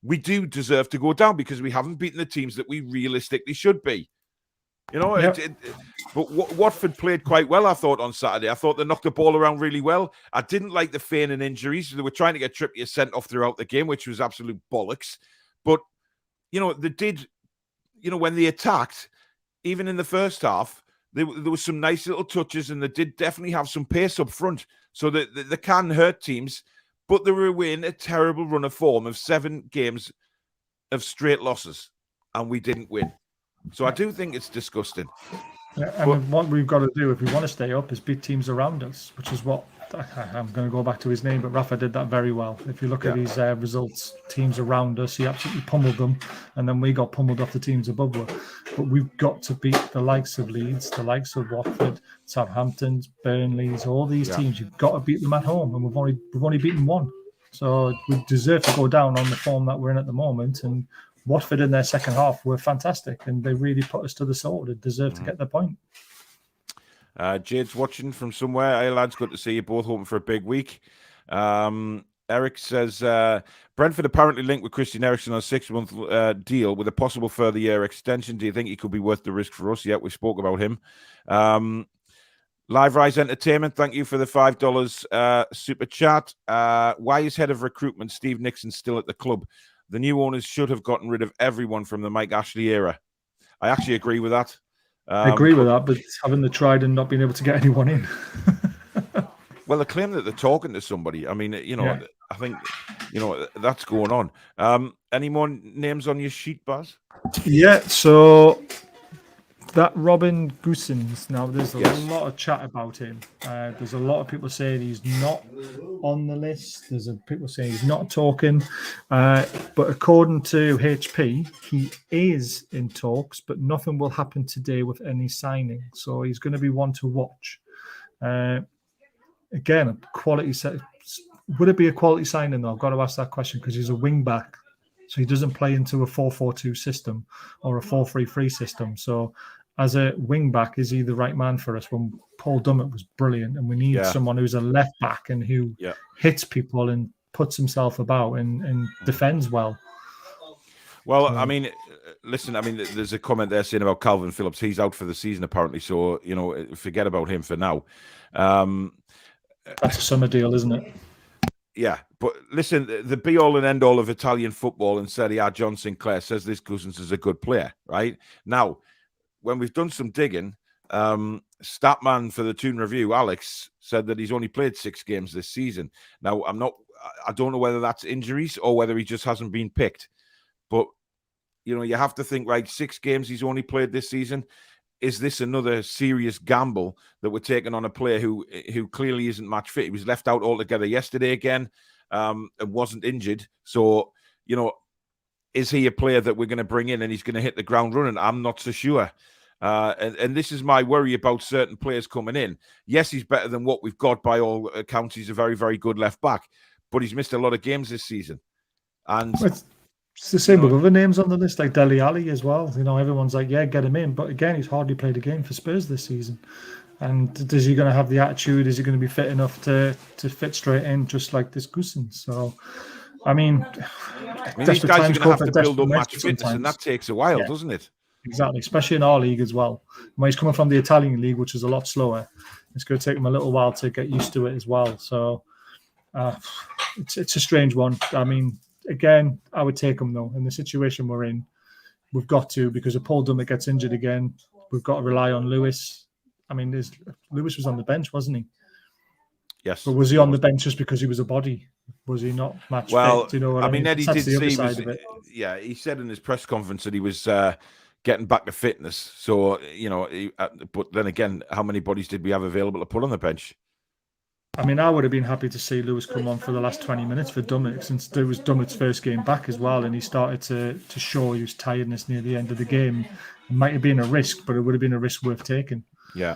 we do deserve to go down because we haven't beaten the teams that we realistically should be. You know, Yep. But Watford played quite well, I thought, on Saturday. I thought they knocked the ball around really well. I didn't like the feigning injuries. They were trying to get Trippier sent off throughout the game, which was absolute bollocks. But, you know, they did, you know, when they attacked, even in the first half, there was some nice little touches, and they did definitely have some pace up front, so that they can hurt teams. But they were in a terrible run of form of 7 games of straight losses, and we didn't win. So I do think it's disgusting. Yeah, and what we've got to do if we want to stay up is beat teams around us, which is what I'm going to go back to his name, but Rafa did that very well. If you look at his results, teams around us, he absolutely pummeled them, and then we got pummeled off the teams above us. But we've got to beat the likes of Leeds, the likes of Watford, Southampton's, Burnley's, all these teams. You've got to beat them at home, and we've only beaten one. So we deserve to go down on the form that we're in at the moment. And Watford in their second half were fantastic, and they really put us to the sword. They deserve to get the point. Jade's watching from somewhere. Hey, lads, good to see you both. Hoping for a big week. Eric says, Brentford apparently linked with Christian Eriksen on a 6-month deal with a possible further year extension. Do you think he could be worth the risk for us? Yeah, we spoke about him. Live Rise Entertainment, thank you for the $5 super chat. Why is head of recruitment Steve Nixon still at the club? The new owners should have gotten rid of everyone from the Mike Ashley era. I actually agree with that. I agree with that, but having the tried and not being able to get anyone in. Well, the claim that they're talking to somebody. I mean, you know, I think, you know, that's going on. Any more names on your sheet, Baz? Yeah, so that Robin Goosens, now there's a lot of chat about him. There's a lot of people saying he's not on the list. There's people saying he's not talking. But according to HP, he is in talks, but nothing will happen today with any signing. So he's going to be one to watch. Again, a quality set. Would it be a quality signing, though? I've got to ask that question because he's a wing back. So he doesn't play into a 4-4-2 system or a 4-3-3 system. So as a wing back, is he the right man for us? When Paul Dummett was brilliant, and we need someone who's a left back and who hits people and puts himself about and defends well. Well, I mean, listen, I mean, there's a comment there saying about Calvin Phillips. He's out for the season, apparently. So, you know, forget about him for now. That's a summer deal, isn't it? Yeah, but listen, the be-all and end-all of Italian football in Serie A, John Sinclair, says this Cousins is a good player, right? Now, when we've done some digging, Statman for the Toon Review, Alex, said that he's only played 6 games this season. Now, I don't know whether that's injuries or whether he just hasn't been picked. But, you know, you have to think, right, 6 games he's only played this season. Is this another serious gamble that we're taking on a player who clearly isn't match fit? He was left out altogether yesterday again and wasn't injured. So, you know, is he a player that we're going to bring in and he's going to hit the ground running? I'm not so sure. And this is my worry about certain players coming in. Yes, he's better than what we've got by all accounts. He's a very, very good left back, but he's missed a lot of games this season. And it's the same with other names on the list, like Dele Alli as well. You know, everyone's like, yeah, get him in. But again, he's hardly played a game for Spurs this season. And is he going to have the attitude? Is he going to be fit enough to fit straight in, just like this Goosen? So, I mean these guys are going to have to build up match fitness, and that takes a while, doesn't it? Exactly, especially in our league as well. When he's coming from the Italian league, which is a lot slower, it's going to take him a little while to get used to it as well. So, it's a strange one. I mean, again, I would take him, though. In the situation we're in, we've got to, because if Paul Dummett gets injured again, we've got to rely on Lewis. I mean, Lewis was on the bench, wasn't he? Yes. But was he on the bench just because he was a body? Was he not match fit? Do you know what I mean? Eddie did say he said in his press conference that he was getting back to fitness. So, you know, but then again, how many bodies did we have available to put on the bench? I mean, I would have been happy to see Lewis come on for the last 20 minutes for Dummett, since it was Dummett's first game back as well, and he started to show his tiredness near the end of the game. It might have been a risk, but it would have been a risk worth taking. Yeah.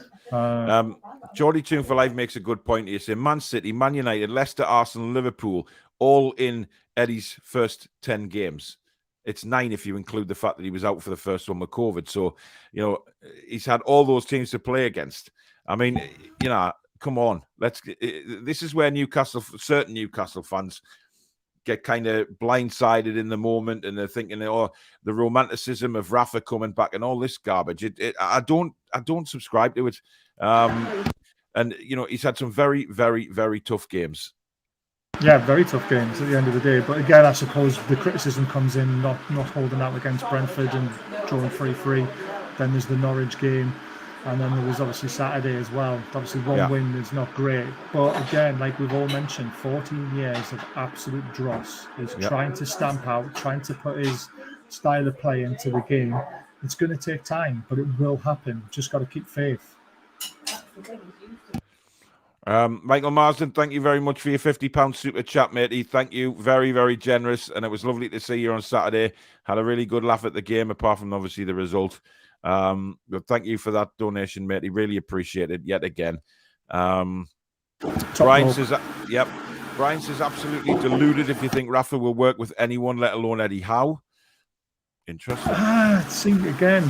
Geordie Toon for Life makes a good point here. Saying Man City, Man United, Leicester, Arsenal, Liverpool, all in Eddie's first 10 games. It's 9 if you include the fact that he was out for the first one with COVID. So, you know, he's had all those teams to play against. I mean, you know, come on. This is where certain Newcastle fans get kind of blindsided in the moment, and they're thinking, oh, the romanticism of Rafa coming back and all this garbage. I don't subscribe to it. And he's had some very, very, very tough games. Yeah, very tough games at the end of the day. But again, I suppose the criticism comes in not holding out against Brentford and drawing 3-3. Then there's the Norwich game. And then there was obviously Saturday as well. Obviously, one win is not great. But again, like we've all mentioned, 14 years of absolute dross. Is trying to stamp out, trying to put his style of play into the game. It's going to take time, but it will happen. Just got to keep faith. Michael Marsden, thank you very much for your £50 super chat, matey. Thank you. Very, very generous. And it was lovely to see you on Saturday. Had a really good laugh at the game, apart from obviously the result. But thank you for that donation, matey. Really appreciate it yet again. Brian says, Brian says, absolutely deluded if you think Rafa will work with anyone, let alone Eddie Howe. Interesting. See, again,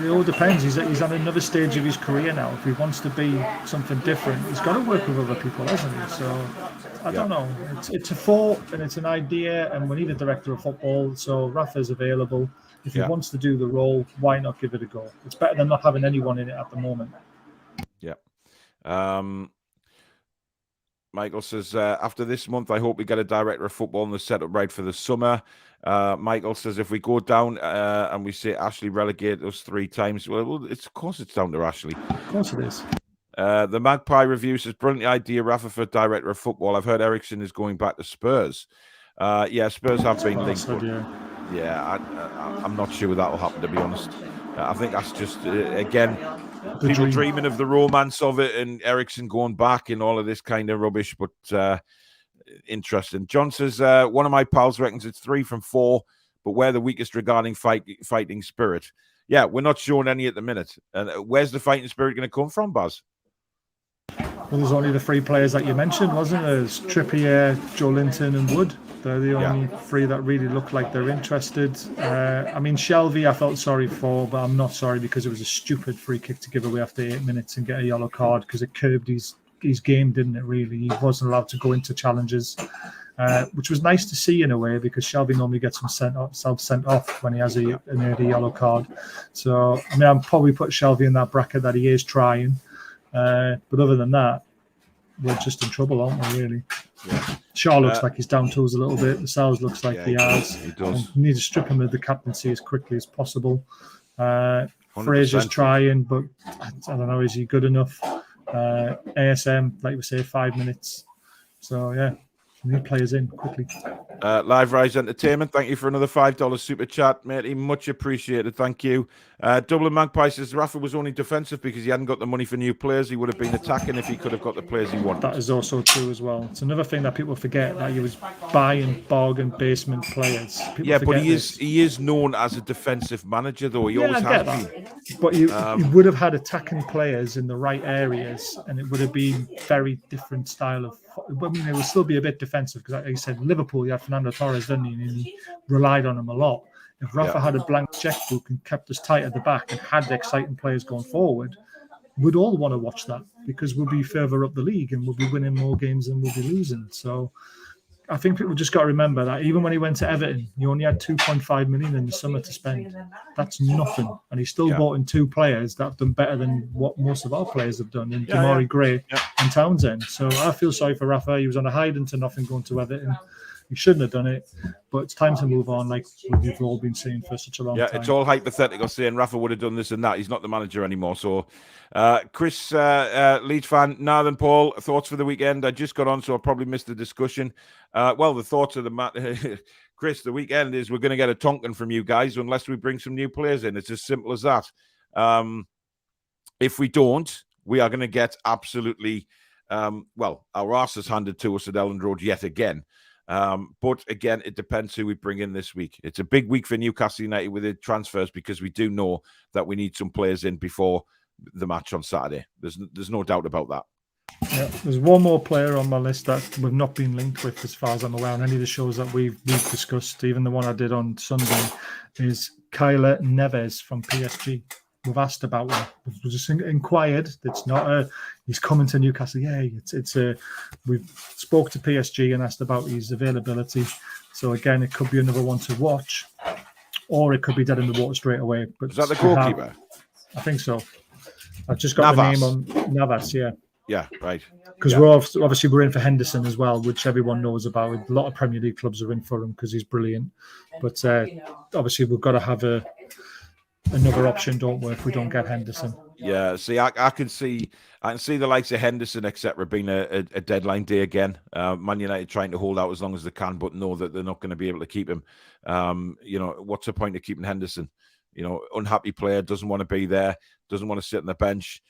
it all depends. He's at another stage of his career now. If he wants to be something different, he's got to work with other people, hasn't he? So, I don't know. It's a thought and it's an idea, and we need a director of football. So, Rafa's available. If he wants to do the role, why not give it a go? It's better than not having anyone in it at the moment. Yeah. Michael says, after this month, I hope we get a director of football and the setup right for the summer. Michael says, if we go down and we say Ashley relegate us 3 times, well, of course it's down to Ashley. Of course it is. The Magpie review says, brilliant idea, Rafa, for director of football. I've heard Ericsson is going back to Spurs. Spurs have been linked. I'm not sure that will happen, to be honest. I think that's just, again, people dreaming of the romance of it and Ericsson going back and all of this kind of rubbish, but interesting. John says, one of my pals reckons it's 3 from 4, but we're the weakest regarding fighting spirit. Yeah, we're not showing any at the minute. And where's the fighting spirit going to come from, Baz? Well, there's only the 3 players that you mentioned, wasn't there? There's Trippier, Joe Linton and Wood. They're the only 3 that really look like they're interested. I mean, Shelvey I felt sorry for, but I'm not sorry because it was a stupid free kick to give away after 8 minutes and get a yellow card because it curbed his game, didn't it, really? He wasn't allowed to go into challenges, which was nice to see in a way because Shelvey normally gets himself sent off when he has an early yellow card. So, I mean, I'll probably put Shelvey in that bracket that he is trying. But other than that, we're just in trouble, aren't we, really? Yeah. Shaw looks like he's down tools a little bit. Lascelles looks like he has. He does. We need to strip him of the captaincy as quickly as possible. Fraser's trying, but I don't know, is he good enough? ASM, like we say, 5 minutes. So, yeah, we need players in quickly. Live Rise Entertainment, thank you for another $5 super chat, matey. Much appreciated. Thank you. Dublin Magpie says Rafa was only defensive because he hadn't got the money for new players. He would have been attacking if he could have got the players he wanted. That is also true as well. It's another thing that people forget, that he was buying bargain basement players. But he is known as a defensive manager, though. He always has been. But he would have had attacking players in the right areas, and it would have been very different style of. I mean, it would still be a bit defensive because, like you said, Liverpool, you had Fernando Torres, didn't he? And he relied on him a lot. If Rafa had a blank checkbook and kept us tight at the back and had exciting players going forward, we'd all want to watch that because we'll be further up the league and we'll be winning more games than we'll be losing. So I think people just got to remember that even when he went to Everton, he only had 2.5 million in the summer to spend. That's nothing. And he still bought in 2 players that have done better than what most of our players have done in Damari Gray and Townsend. So I feel sorry for Rafa. He was on a hide into nothing going to Everton. He shouldn't have done it, but it's time to move on, like we've all been saying for such a long time. Yeah, it's all hypothetical saying Rafa would have done this and that. He's not the manager anymore. So, Chris, Leeds fan, Nathan Paul, thoughts for the weekend? I just got on, so I probably missed the discussion. The thoughts of the Chris, the weekend is we're going to get a tonkin from you guys unless we bring some new players in. It's as simple as that. If we don't, we are going to get absolutely, our arse is handed to us at Elland Road yet again. But again, it depends who we bring in this week. It's a big week for Newcastle United with the transfers because we do know that we need some players in before the match on Saturday. There's no doubt about that. Yeah, there's one more player on my list that we've not been linked with as far as I'm aware on any of the shows that we've discussed. Even the one I did on Sunday is Kyler Neves from PSG. We've asked about him. We've just inquired. It's not he's coming to Newcastle. Yeah, we've spoke to PSG and asked about his availability. So again, it could be another one to watch, or it could be dead in the water straight away. But is that the goalkeeper? I think so. I've just got Navas. the name on Navas, yeah. Yeah, right. Because we're obviously we're in for Henderson as well, which everyone knows about. A lot of Premier League clubs are in for him because he's brilliant. But obviously we've got to have another option, don't we, if we don't get Henderson? Yeah, see, I can see the likes of Henderson, etc., being a deadline day again. Man United trying to hold out as long as they can, but know that they're not going to be able to keep him. What's the point of keeping Henderson? Unhappy player, doesn't want to be there, doesn't want to sit on the bench,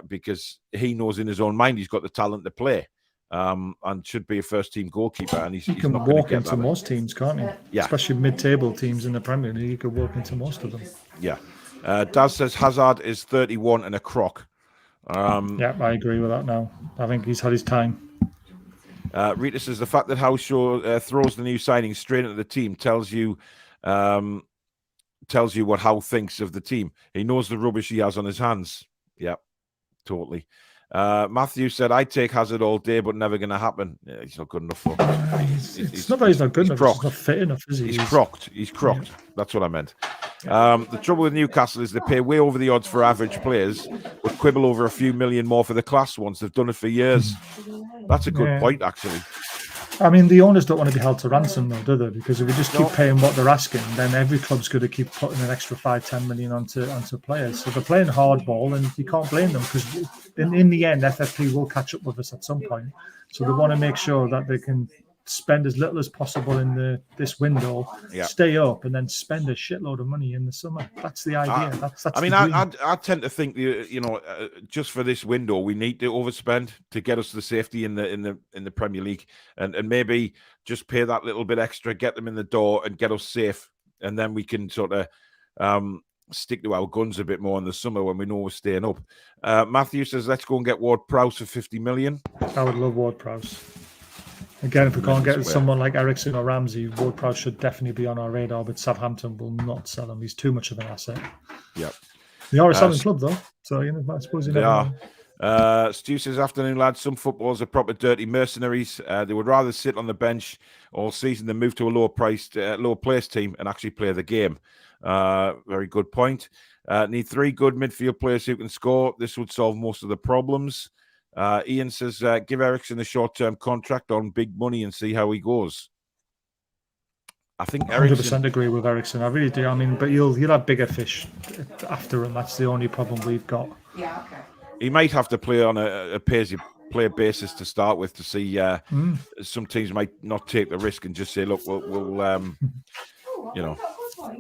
because he knows in his own mind he's got the talent to play, and should be a first-team goalkeeper. And he can walk into most teams, can't he? Yeah, especially mid-table teams in the Premier League. He could walk into most of them. Yeah. Daz says Hazard is 31 and a crock. Yeah, I agree with that now. I think he's had his time. Rita says the fact that Howshaw throws the new signing straight into the team tells you what Howe thinks of the team. He knows the rubbish he has on his hands. Yeah, totally. Matthew said, I'd take Hazard all day, but never going to happen. Yeah, he's not good enough for It's not that he's not good enough, he's not fit enough, is he? He's crocked. He's crocked. Yeah. That's what I meant. The trouble with Newcastle is they pay way over the odds for average players, but quibble over a few million more for the class ones. They've done it for years. That's a good point, actually. I mean, the owners don't want to be held to ransom, though, do they? Because if we just keep paying what they're asking, then every club's going to keep putting an extra 5-10 million onto players. So they're playing hardball, and you can't blame them, because in the end, FFP will catch up with us at some point. So they want to make sure that they can spend as little as possible in this window, stay up, and then spend a shitload of money in the summer. That's the idea. That's I mean, I tend to think just for this window, we need to overspend to get us the safety in the Premier League, and maybe just pay that little bit extra, get them in the door, and get us safe, and then we can sort of stick to our guns a bit more in the summer when we know we're staying up. Matthew says, let's go and get Ward-Prowse for 50 million. I would love Ward-Prowse. Again, if we can't get someone like Ericsson or Ramsey, Ward-Prowse should definitely be on our radar, but Southampton will not sell him. He's too much of an asset. Yeah. They are a selling club, though. So, I suppose they are. Stu says, afternoon, lads. Some footballers are proper dirty mercenaries. They would rather sit on the bench all season than move to a lower place team and actually play the game. Very good point. Need 3 good midfield players who can score. This would solve most of the problems. Ian says, give Ericsson a short-term contract on big money and see how he goes. I think 100% agree with Ericsson. I really do. I mean, but you'll have bigger fish after him. That's the only problem we've got. Yeah, okay. He might have to play on a pay-as-you-play basis to start with to see. Some teams might not take the risk and just say, look, we'll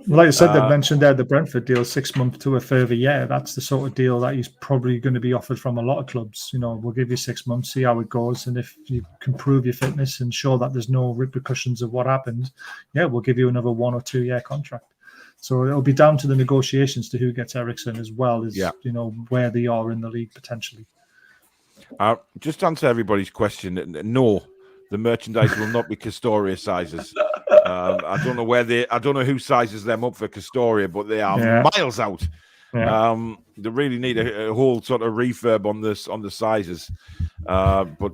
Like I said, they've mentioned there the Brentford deal, 6 months to a further year. That's the sort of deal that he's probably going to be offered from a lot of clubs. We'll give you 6 months, see how it goes, and if you can prove your fitness and show that there's no repercussions of what happened, we'll give you another 1 or 2 year contract. So it'll be down to the negotiations to who gets Ericsson as well as where they are in the league potentially. Just to answer everybody's question, no, the merchandise will not be Castoria sizes. I don't know who sizes them up for Castoria, but they are miles out. Yeah. They really need a whole sort of refurb on the sizes. But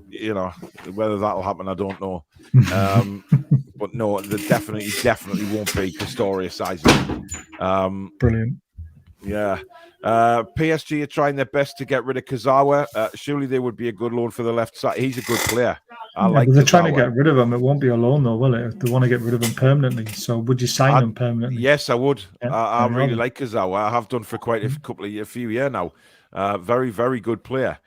whether that'll happen, I don't know. But no, they definitely won't be Castoria sizes. Brilliant. Yeah. PSG are trying their best to get rid of Kazawa. Surely they would be a good loan for the left side. He's a good player. But they're trying to get rid of him. It won't be a loan, though, will it? If they want to get rid of him permanently. So would you sign him permanently? Yes, I would. Yeah, I really like Kazawa. I have done for quite a few years now. Very, very good player.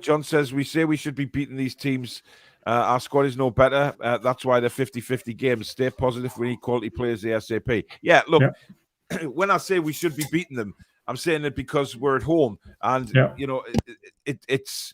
John says, we say we should be beating these teams. Our squad is no better. That's why they're 50-50 games. Stay positive. We need quality players ASAP. Yeah, look, when I say we should be beating them, I'm saying it because we're at home. And, it's...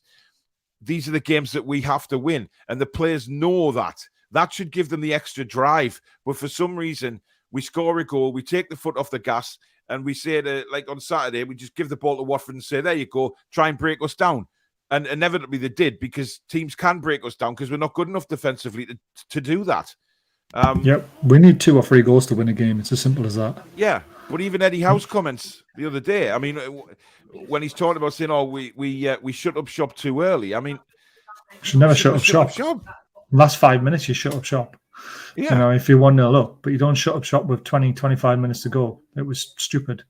These are the games that we have to win, and the players know that. That should give them the extra drive. But for some reason, we score a goal, we take the foot off the gas, and we say like on Saturday, we just give the ball to Watford and say, there you go, try and break us down. And inevitably they did, because teams can break us down because we're not good enough defensively to do that. We need 2 or 3 goals to win a game. It's as simple as that. Yeah, but even Eddie Howe's comments the other day, I mean, when he's talking about saying, we shut up shop too early, I mean... You should never shut up shop. Last 5 minutes, you shut up shop. Yeah. If you're 1-0 up, but you don't shut up shop with 20, 25 minutes to go. It was stupid.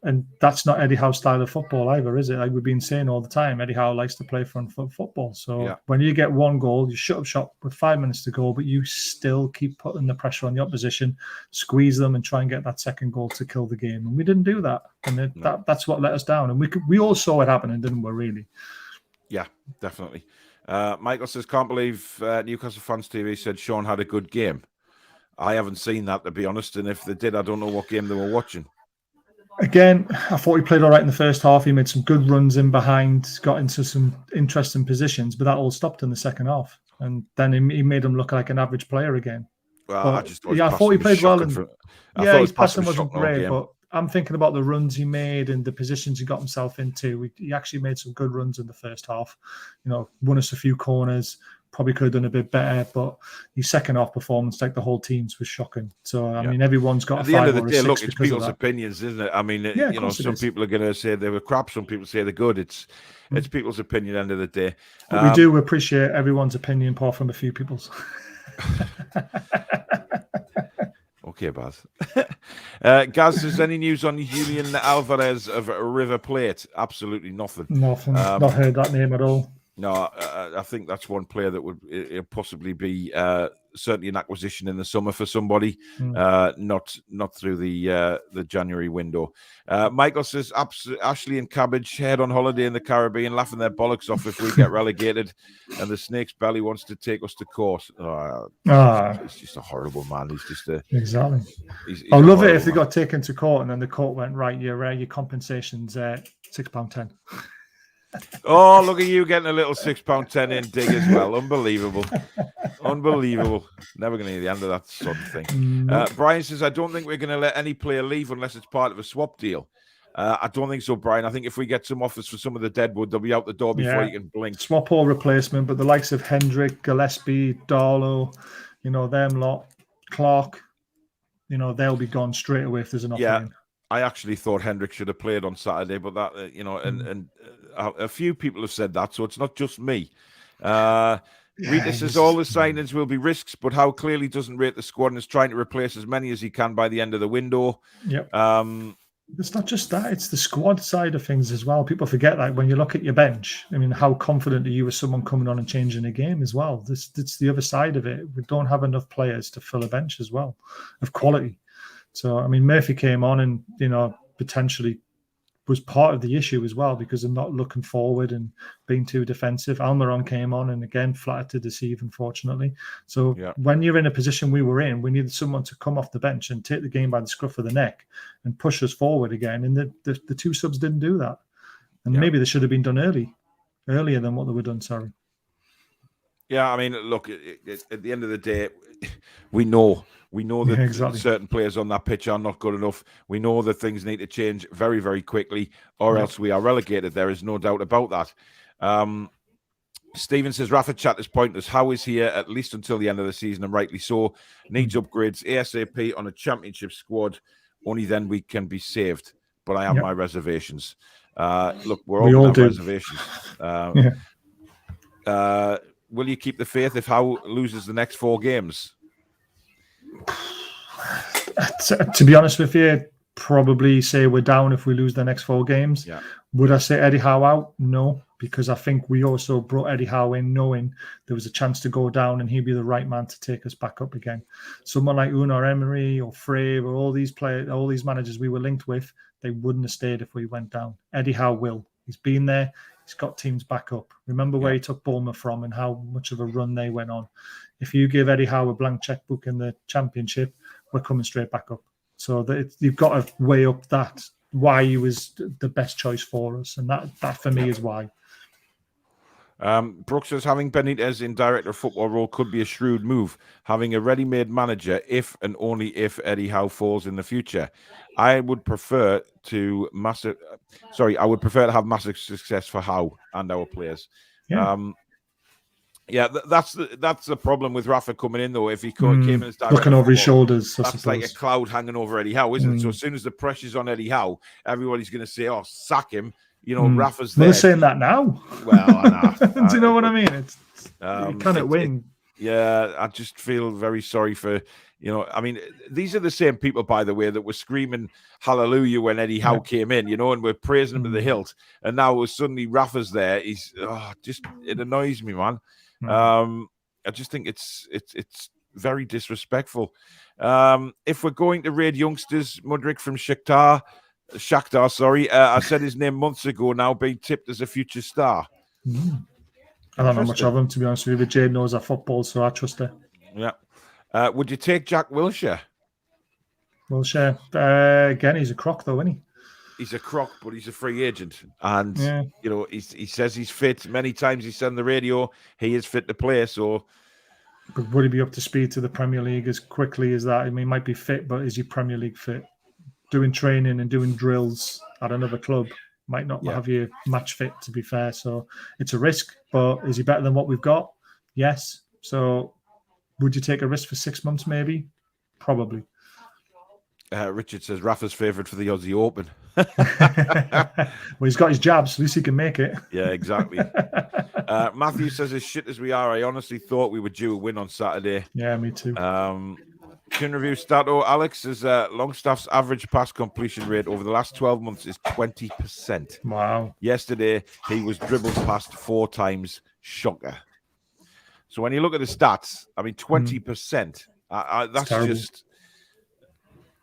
And that's not Eddie Howe's style of football either, is it? Like we've been saying all the time, Eddie Howe likes to play front foot football. So when you get one goal, you shut up shop with 5 minutes to go, but you still keep putting the pressure on the opposition, squeeze them and try and get that second goal to kill the game. And we didn't do that. And that's what let us down. And we all saw it happening, didn't we, really? Yeah, definitely. Michael says, can't believe Newcastle Fans TV said Sean had a good game. I haven't seen that, to be honest. And if they did, I don't know what game they were watching. Again, I thought he played all right in the first half. He made some good runs in behind, got into some interesting positions, but that all stopped in the second half. And then he made him look like an average player again. Well, but, I thought he played well. And his passing wasn't great, but I'm thinking about the runs he made and the positions he got himself into. He actually made some good runs in the first half. Won us a few corners. Probably could have done a bit better, but his second half performance, like the whole team's, was shocking. So, I mean, everyone's got at a the end of 5 the or day, a 6 look, it's people's of opinions, isn't it? I mean, some people are going to say they were crap, some people say they're good. It's people's opinion at the end of the day. But we do appreciate everyone's opinion, apart from a few people's. Okay, Baz. Gaz, is any news on Julian Alvarez of River Plate? Absolutely nothing. Nothing. Not heard that name at all. No, I think that's one player that would possibly be certainly an acquisition in the summer for somebody, not through the January window. Michael says, Ashley and Cabbage head on holiday in the Caribbean, laughing their bollocks off if we get relegated, and the snake's belly wants to take us to court. He's just a horrible man. He's just exactly. He's I love it if they got taken to court and then the court went, right, your compensation's £6.10. Oh, look at you getting a little £6.10 in dig as well. Unbelievable. Never going to hear the end of that sort of thing. Brian says, I don't think we're going to let any player leave unless it's part of a swap deal. I don't think so, Brian. I think if we get some offers for some of the deadwood, they'll be out the door before you can blink. Swap or replacement, but the likes of Hendrick, Gillespie, Darlow, them lot, Clark, they'll be gone straight away if there's an offer in. I actually thought Hendrick should have played on Saturday, but that, and a few people have said that, so it's not just me. Rita says all the signings will be risks, but how clearly doesn't rate the squad and is trying to replace as many as he can by the end of the window. Yep. It's not just that, it's the squad side of things as well. People forget that when you look at your bench, I mean, how confident are you with someone coming on and changing a game as well? It's the other side of it. We don't have enough players to fill a bench as well of quality. So, I mean, Murphy came on and, potentially was part of the issue as well because of not looking forward and being too defensive. Almiron came on and, again, flattered to deceive, unfortunately. So when you're in a position we were in, we needed someone to come off the bench and take the game by the scruff of the neck and push us forward again. And the two subs didn't do that. And maybe they should have been done earlier than what they were done, sorry. Yeah, I mean, look, at the end of the day, we know that certain players on that pitch are not good enough. We know that things need to change very, very quickly, or else we are relegated. There is no doubt about that. Stephen says, Rafa chat is pointless. How is here at least until the end of the season, and rightly so. Needs upgrades ASAP on a championship squad. Only then we can be saved. But I have my reservations. Look, we all have reservations. Will you keep the faith if Howe loses the next 4 games? To be honest with you, probably say we're down if we lose the next 4 games. Would I say Eddie Howe out? No, because I think we also brought Eddie Howe in knowing there was a chance to go down and he'd be the right man to take us back up again. Someone like Unai Emery or Frey or all these managers we were linked with, they wouldn't have stayed if we went down. Eddie Howe will. He's been there. He's got teams back up. Remember where he took Bournemouth from and how much of a run they went on. If you give Eddie Howe a blank checkbook in the Championship, we're coming straight back up. So you've got to weigh up that, why he was the best choice for us. And that for me is why. Brooks says, having Benitez in director of football role could be a shrewd move. Having a ready-made manager if and only if Eddie Howe falls in the future. I would prefer to have massive success for Howe and our players. That's the problem with Rafa coming in, though. If he came in as director, looking over his shoulders, that's like a cloud hanging over Eddie Howe, isn't it? So as soon as the pressure's on Eddie Howe, everybody's going to say, "Oh, sack him." Rafa's there. They're saying that now. Well, I know. Do you know what I mean? It's you cannot win. Yeah, I just feel very sorry for, I mean, these are the same people, by the way, that were screaming hallelujah when Eddie Howe came in, and we're praising him to the hilt. And now suddenly Rafa's there. It annoys me, man. I just think it's very disrespectful. If we're going to raid youngsters, Mudrick from Shakhtar, I said his name months ago now, being tipped as a future star. I don't know much of him, to be honest with you, but Jade knows our football, so I trust her. Yeah. Would you take Jack Wilshere? Wilshere, again, he's a crock, though, isn't he? He's a crock, but he's a free agent. And, he says he's fit. Many times he's said on the radio he is fit to play, so... But would he be up to speed to the Premier League as quickly as that? I mean, he might be fit, but is he Premier League fit? Doing training and doing drills at another club might not have you match fit, to be fair. So it's a risk, but is he better than what we've got? Yes. So would you take a risk for 6 months, maybe? Probably. Richard says Rafa's favoured for the Aussie Open. Well, he's got his jabs, at least he can make it. Yeah, exactly. Matthew says, as shit as we are, I honestly thought we were due a win on Saturday. Yeah, me too. Toon Review Stato. Alex says Longstaff's average pass completion rate over the last 12 months is 20%. Wow. Yesterday, he was dribbled past 4 times. Shocker. So when you look at the stats, I mean, 20%. That's just...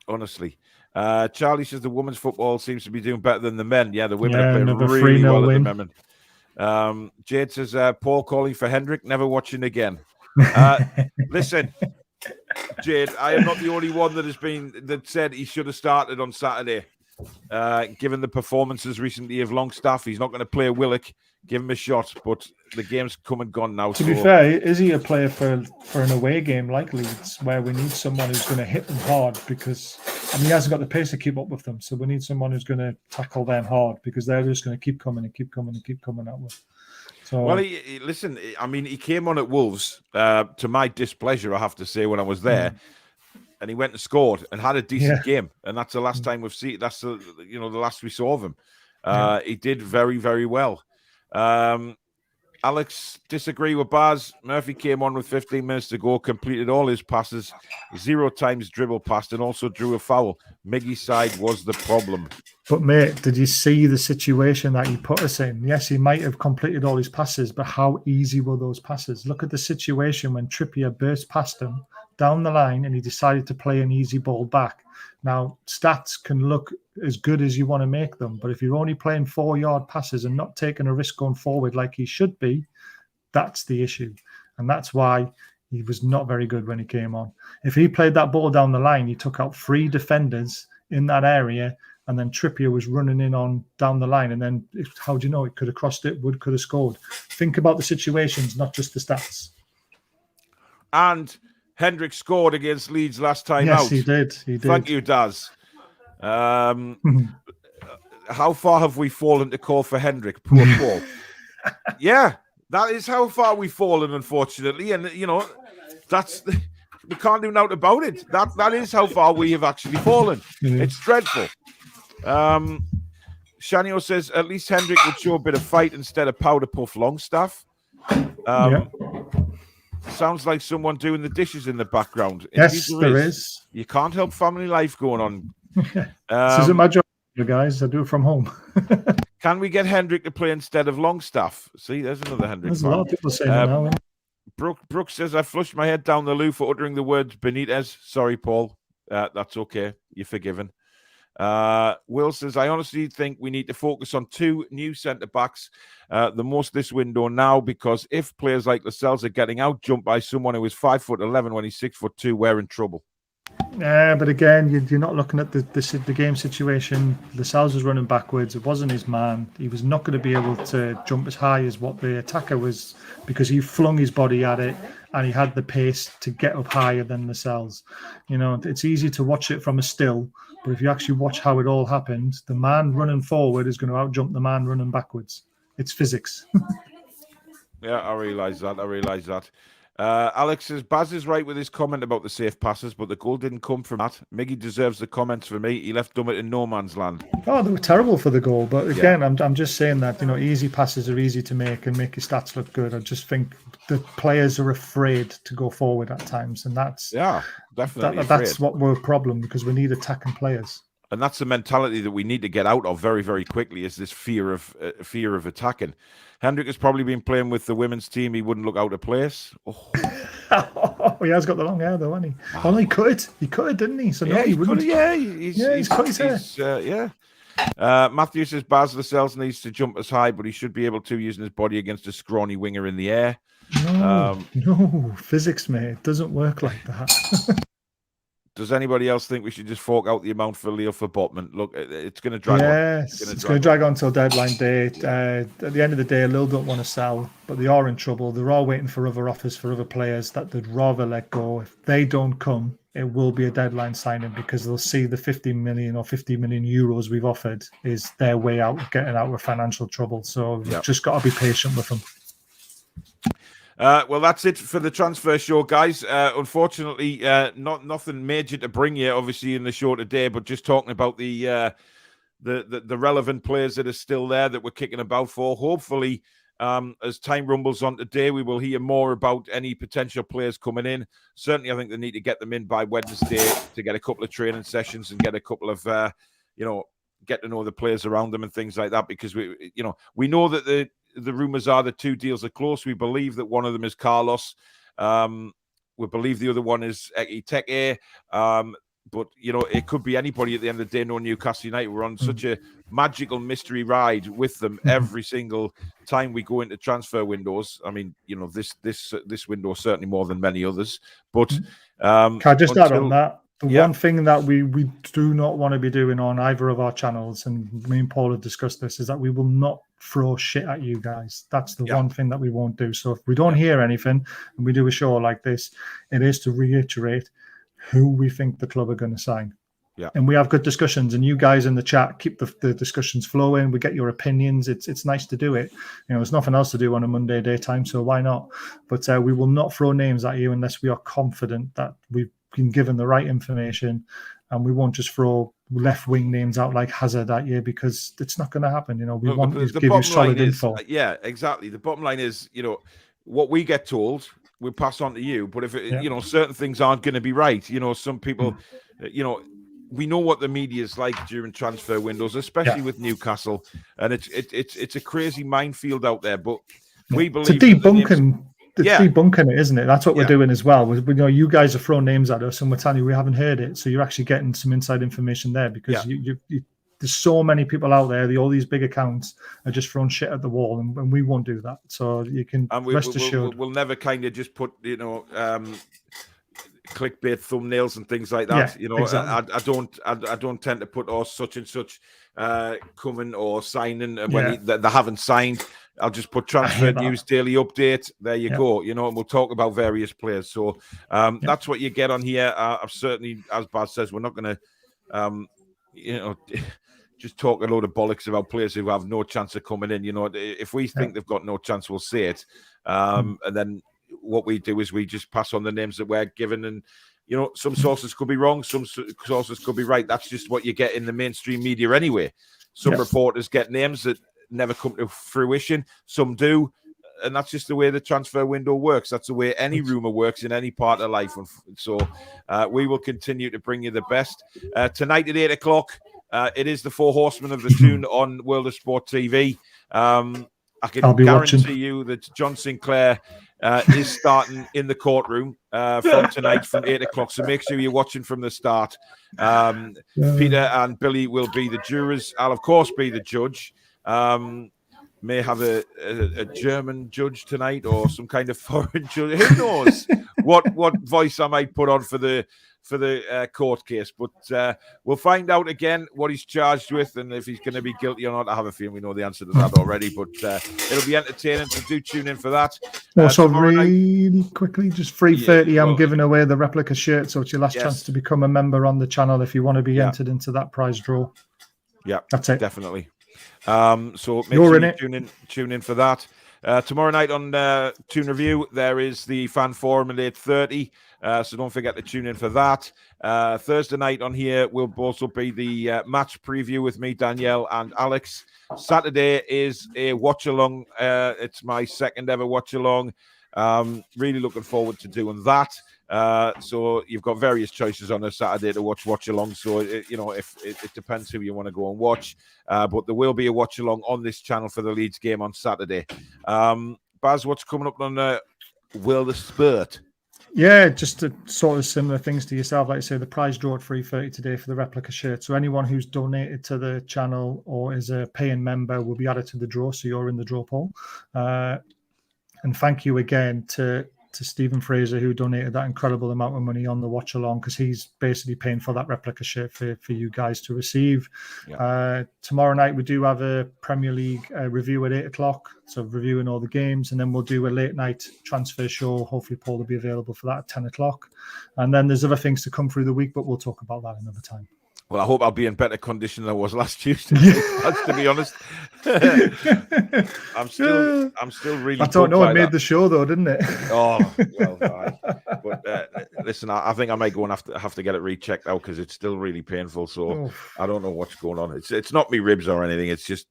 Honestly. Charlie says the women's football seems to be doing better than the men. Yeah, the women are playing really well at the moment. Jade says, Paul calling for Hendrick, never watching again. Listen, Jade, I am not the only one that said he should have started on Saturday. Given the performances recently of Longstaff, he's not going to play Willock. Give him a shot, but the game's come and gone now. To be fair, is he a player for an away game like Leeds, where we need someone who's going to hit them hard? Because he hasn't got the pace to keep up with them, so we need someone who's going to tackle them hard, because they're just going to keep coming and keep coming and keep coming at us. So, well, he came on at Wolves to my displeasure, I have to say, when I was there, and he went and scored and had a decent game, and that's the last time we've seen. That's the last we saw of him. He did very, very well. Alex, disagree with Baz. Murphy came on with 15 minutes to go, completed all his passes, 0 times dribble passed, and also drew a foul. Miggy's side was the problem. But mate, did you see the situation that he put us in? Yes, he might have completed all his passes, but how easy were those passes? Look at the situation when Trippier burst past him down the line and he decided to play an easy ball back. Now, stats can look as good as you want to make them, but if you're only playing 4-yard passes and not taking a risk going forward like he should be, that's the issue. And that's why he was not very good when he came on. If he played that ball down the line, he took out 3 defenders in that area, and then Trippier was running in on down the line, and then how do you know? It could have crossed it, Wood could have scored. Think about the situations, not just the stats. And Hendrick scored against Leeds last time out. Yes, he did. He did. Thank you, Daz. How far have we fallen to call for Hendrick? Poor Paul. Yeah, that is how far we've fallen, unfortunately. And, we can't do nothing about it. That is how far we have actually fallen. It's dreadful. Shanio says, at least Hendrick would show a bit of fight instead of powder puff Longstaff. Sounds like someone doing the dishes in the background. Yes, there is. You can't help family life going on. This isn't my job, you guys. I do it from home. Can we get Hendrick to play instead of Longstaff? See, there's another Hendrick. There's a lot of people saying that now. Brooke says, I flushed my head down the loo for uttering the words Benitez. Sorry, Paul. That's okay. You're forgiven. Will says, I honestly think we need to focus on 2 new centre-backs the most this window now, because if players like Lascelles are getting out-jumped by someone who is 5'11" when he's 6'2", we're in trouble. Yeah, but again, you're not looking at the game situation. Lascelles was running backwards. It wasn't his man. He was not going to be able to jump as high as what the attacker was, because he flung his body at it and he had the pace to get up higher than Lascelles. It's easy to watch it from a still, but if you actually watch how it all happened, the man running forward is going to out-jump the man running backwards. It's physics. Yeah, I realise that. Alex says, Baz is right with his comment about the safe passes, but the goal didn't come from that. Miggy deserves the comments for me. He left Dummett in no man's land. Oh, they were terrible for the goal. But again, I'm just saying that, easy passes are easy to make and make your stats look good. I just think the players are afraid to go forward at times. And that's definitely that's what we're a problem, because we need attacking players. And that's the mentality that we need to get out of very, very quickly, is this fear of attacking. Hendrik has probably been playing with the women's team. He wouldn't look out of place. Oh, he has got the long hair, though, hasn't he? Oh, he could. He could, didn't he? So yeah, he wouldn't. He's cut his hair. Matthew says, Baz Lascelles needs to jump as high, but he should be able to, using his body against a scrawny winger in the air. No, physics, mate. It doesn't work like that. Does anybody else think we should just fork out the amount for Leo for Botman? Look, it's going to drag on. Yes, it's going to drag on till deadline day. At the end of the day, Lille don't want to sell, but they are in trouble. They're all waiting for other offers for other players that they'd rather let go. If they don't come, it will be a deadline signing, because they'll see the 50 million or 50 million euros we've offered is their way out of getting out of financial trouble. So we've just got to be patient with them. Well, that's it for the transfer show, guys. Unfortunately, nothing major to bring you, obviously, in the show today, but just talking about the relevant players that are still there that we're kicking about for. Hopefully, as time rumbles on today, we will hear more about any potential players coming in. Certainly, I think they need to get them in by Wednesday to get a couple of training sessions and get a couple of, get to know the players around them and things like that, because we know that the rumors are that 2 deals are close. We believe that one of them is Carlos. We believe the other one is Ekiteke. But, it could be anybody at the end of the day. No, Newcastle United, we're on such a magical mystery ride with them every single time we go into transfer windows. I mean, this window certainly more than many others. But can I just add on that? One thing that we do not want to be doing on either of our channels, and me and Paul have discussed this, is that we will not throw shit at you guys. That's the one thing that we won't do. So if we don't hear anything and we do a show like this, it is to reiterate who we think the club are going to sign. Yeah. And we have good discussions, and you guys in the chat keep the discussions flowing. We get your opinions. It's nice to do it. There's nothing else to do on a Monday daytime, so why not? But we will not throw names at you unless we are confident that we've been given the right information, and we won't just throw left-wing names out like Hazard at you, because it's not going to happen. We want to give you solid info. Yeah, exactly. The bottom line is, what we get told, we pass on to you. But if certain things aren't going to be right, some people, we know what the media is like during transfer windows, especially with Newcastle, and it's a crazy minefield out there. But we believe debunking it, isn't it? That's what we're doing as well. We know you guys are throwing names at us, and we're telling you we haven't heard it. So you're actually getting some inside information there, because there's so many people out there. All these big accounts are just throwing shit at the wall, and we won't do that. So you can rest assured. We'll never kind of just put clickbait thumbnails and things like that. Exactly. I don't tend to put such and such coming or signing when they haven't signed. I'll just put transfer news daily update. There you go. And we'll talk about various players. So that's what you get on here. I've certainly, as Baz says, we're not going to, just talk a load of bollocks about players who have no chance of coming in. If we think they've got no chance, we'll say it. And then what we do is we just pass on the names that we're given, and some sources could be wrong, some sources could be right. That's just what you get in the mainstream media anyway. Some reporters get names that never come to fruition, some do, and that's just the way the transfer window works. That's the way any rumor works in any part of life. So we will continue to bring you the best. Tonight at 8 o'clock, it is the 4 Horsemen of the Toon on World of Sport TV. I can guarantee you that John Sinclair is starting in the courtroom from tonight from 8 o'clock. So make sure you're watching from the start. Peter and Billy will be the jurors. I'll, of course, be the judge. May have a German judge tonight, or some kind of foreign judge. Who knows what voice I might put on for the court case, but we'll find out again what he's charged with and if he's going to be guilty or not. I have a feeling we know the answer to that already, but it'll be entertaining, so do tune in for that. Also, really quickly, just 3:30, I'm giving away the replica shirt, so it's your last chance to become a member on the channel if you want to be entered into that prize draw. Yeah, that's it. Definitely. So make sure you tune in for that. Tomorrow night on Toon Review, there is the fan forum at 8:30. So don't forget to tune in for that. Thursday night on here will also be the match preview with me, Danielle, and Alex. Saturday is a watch along. It's my second ever watch along. Really looking forward to doing that. So you've got various choices on a Saturday to watch along. So if it depends who you want to go and watch, but there will be a watch along on this channel for the Leeds game on Saturday. Baz, what's coming up on the World of Spurt? Yeah, just sort of similar things to yourself. Like I say, the prize draw at 3:30 today for the replica shirt. So anyone who's donated to the channel or is a paying member will be added to the draw. So you're in the draw poll. And thank you again to Stephen Fraser, who donated that incredible amount of money on the watch along, because he's basically paying for that replica shirt for you guys to receive. Yeah. Tomorrow night we do have a Premier League review at 8 o'clock, so reviewing all the games, and then we'll do a late night transfer show. Hopefully Paul will be available for that at 10 o'clock. And then there's other things to come through the week, but we'll talk about that another time. Well, I hope I'll be in better condition than I was last Tuesday. To be honest, I'm still really. I don't know. It made the show though, didn't it? Oh well, but listen, I think I might go and have to get it rechecked out because it's still really painful. So I don't know what's going on. It's not me ribs or anything. It's just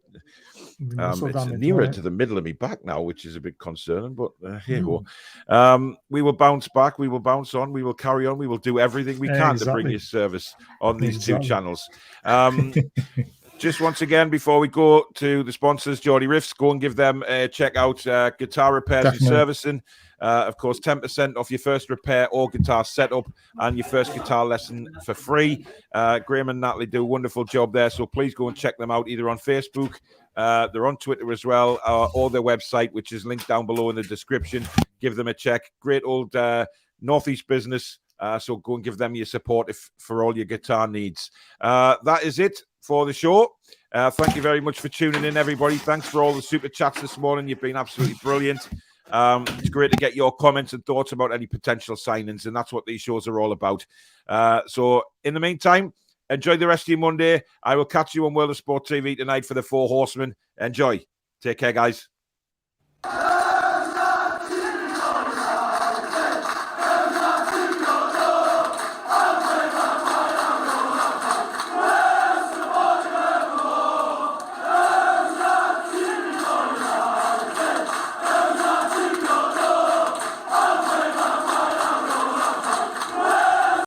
it's nearer to the middle of me back now, which is a bit concerning. But here we go. We will bounce back. We will bounce on. We will carry on. We will do everything we can to bring you service on these two channels. Just once again, before we go to the sponsors, Geordie Riffs, go and give them a check out. Guitar repairs and servicing. Of course, 10% off your first repair or guitar setup and your first guitar lesson for free. Graham and Natalie do a wonderful job there, so please go and check them out either on Facebook. They're on Twitter as well, or their website, which is linked down below in the description. Give them a check. Great old Northeast business. So go and give them your support for all your guitar needs. That is it for the show. Thank you very much for tuning in, everybody. Thanks for all the super chats this morning. You've been absolutely brilliant. It's great to get your comments and thoughts about any potential signings, and that's what these shows are all about. So in the meantime, enjoy the rest of your Monday. I will catch you on World of Sport TV tonight for the Four Horsemen. Enjoy. Take care, guys.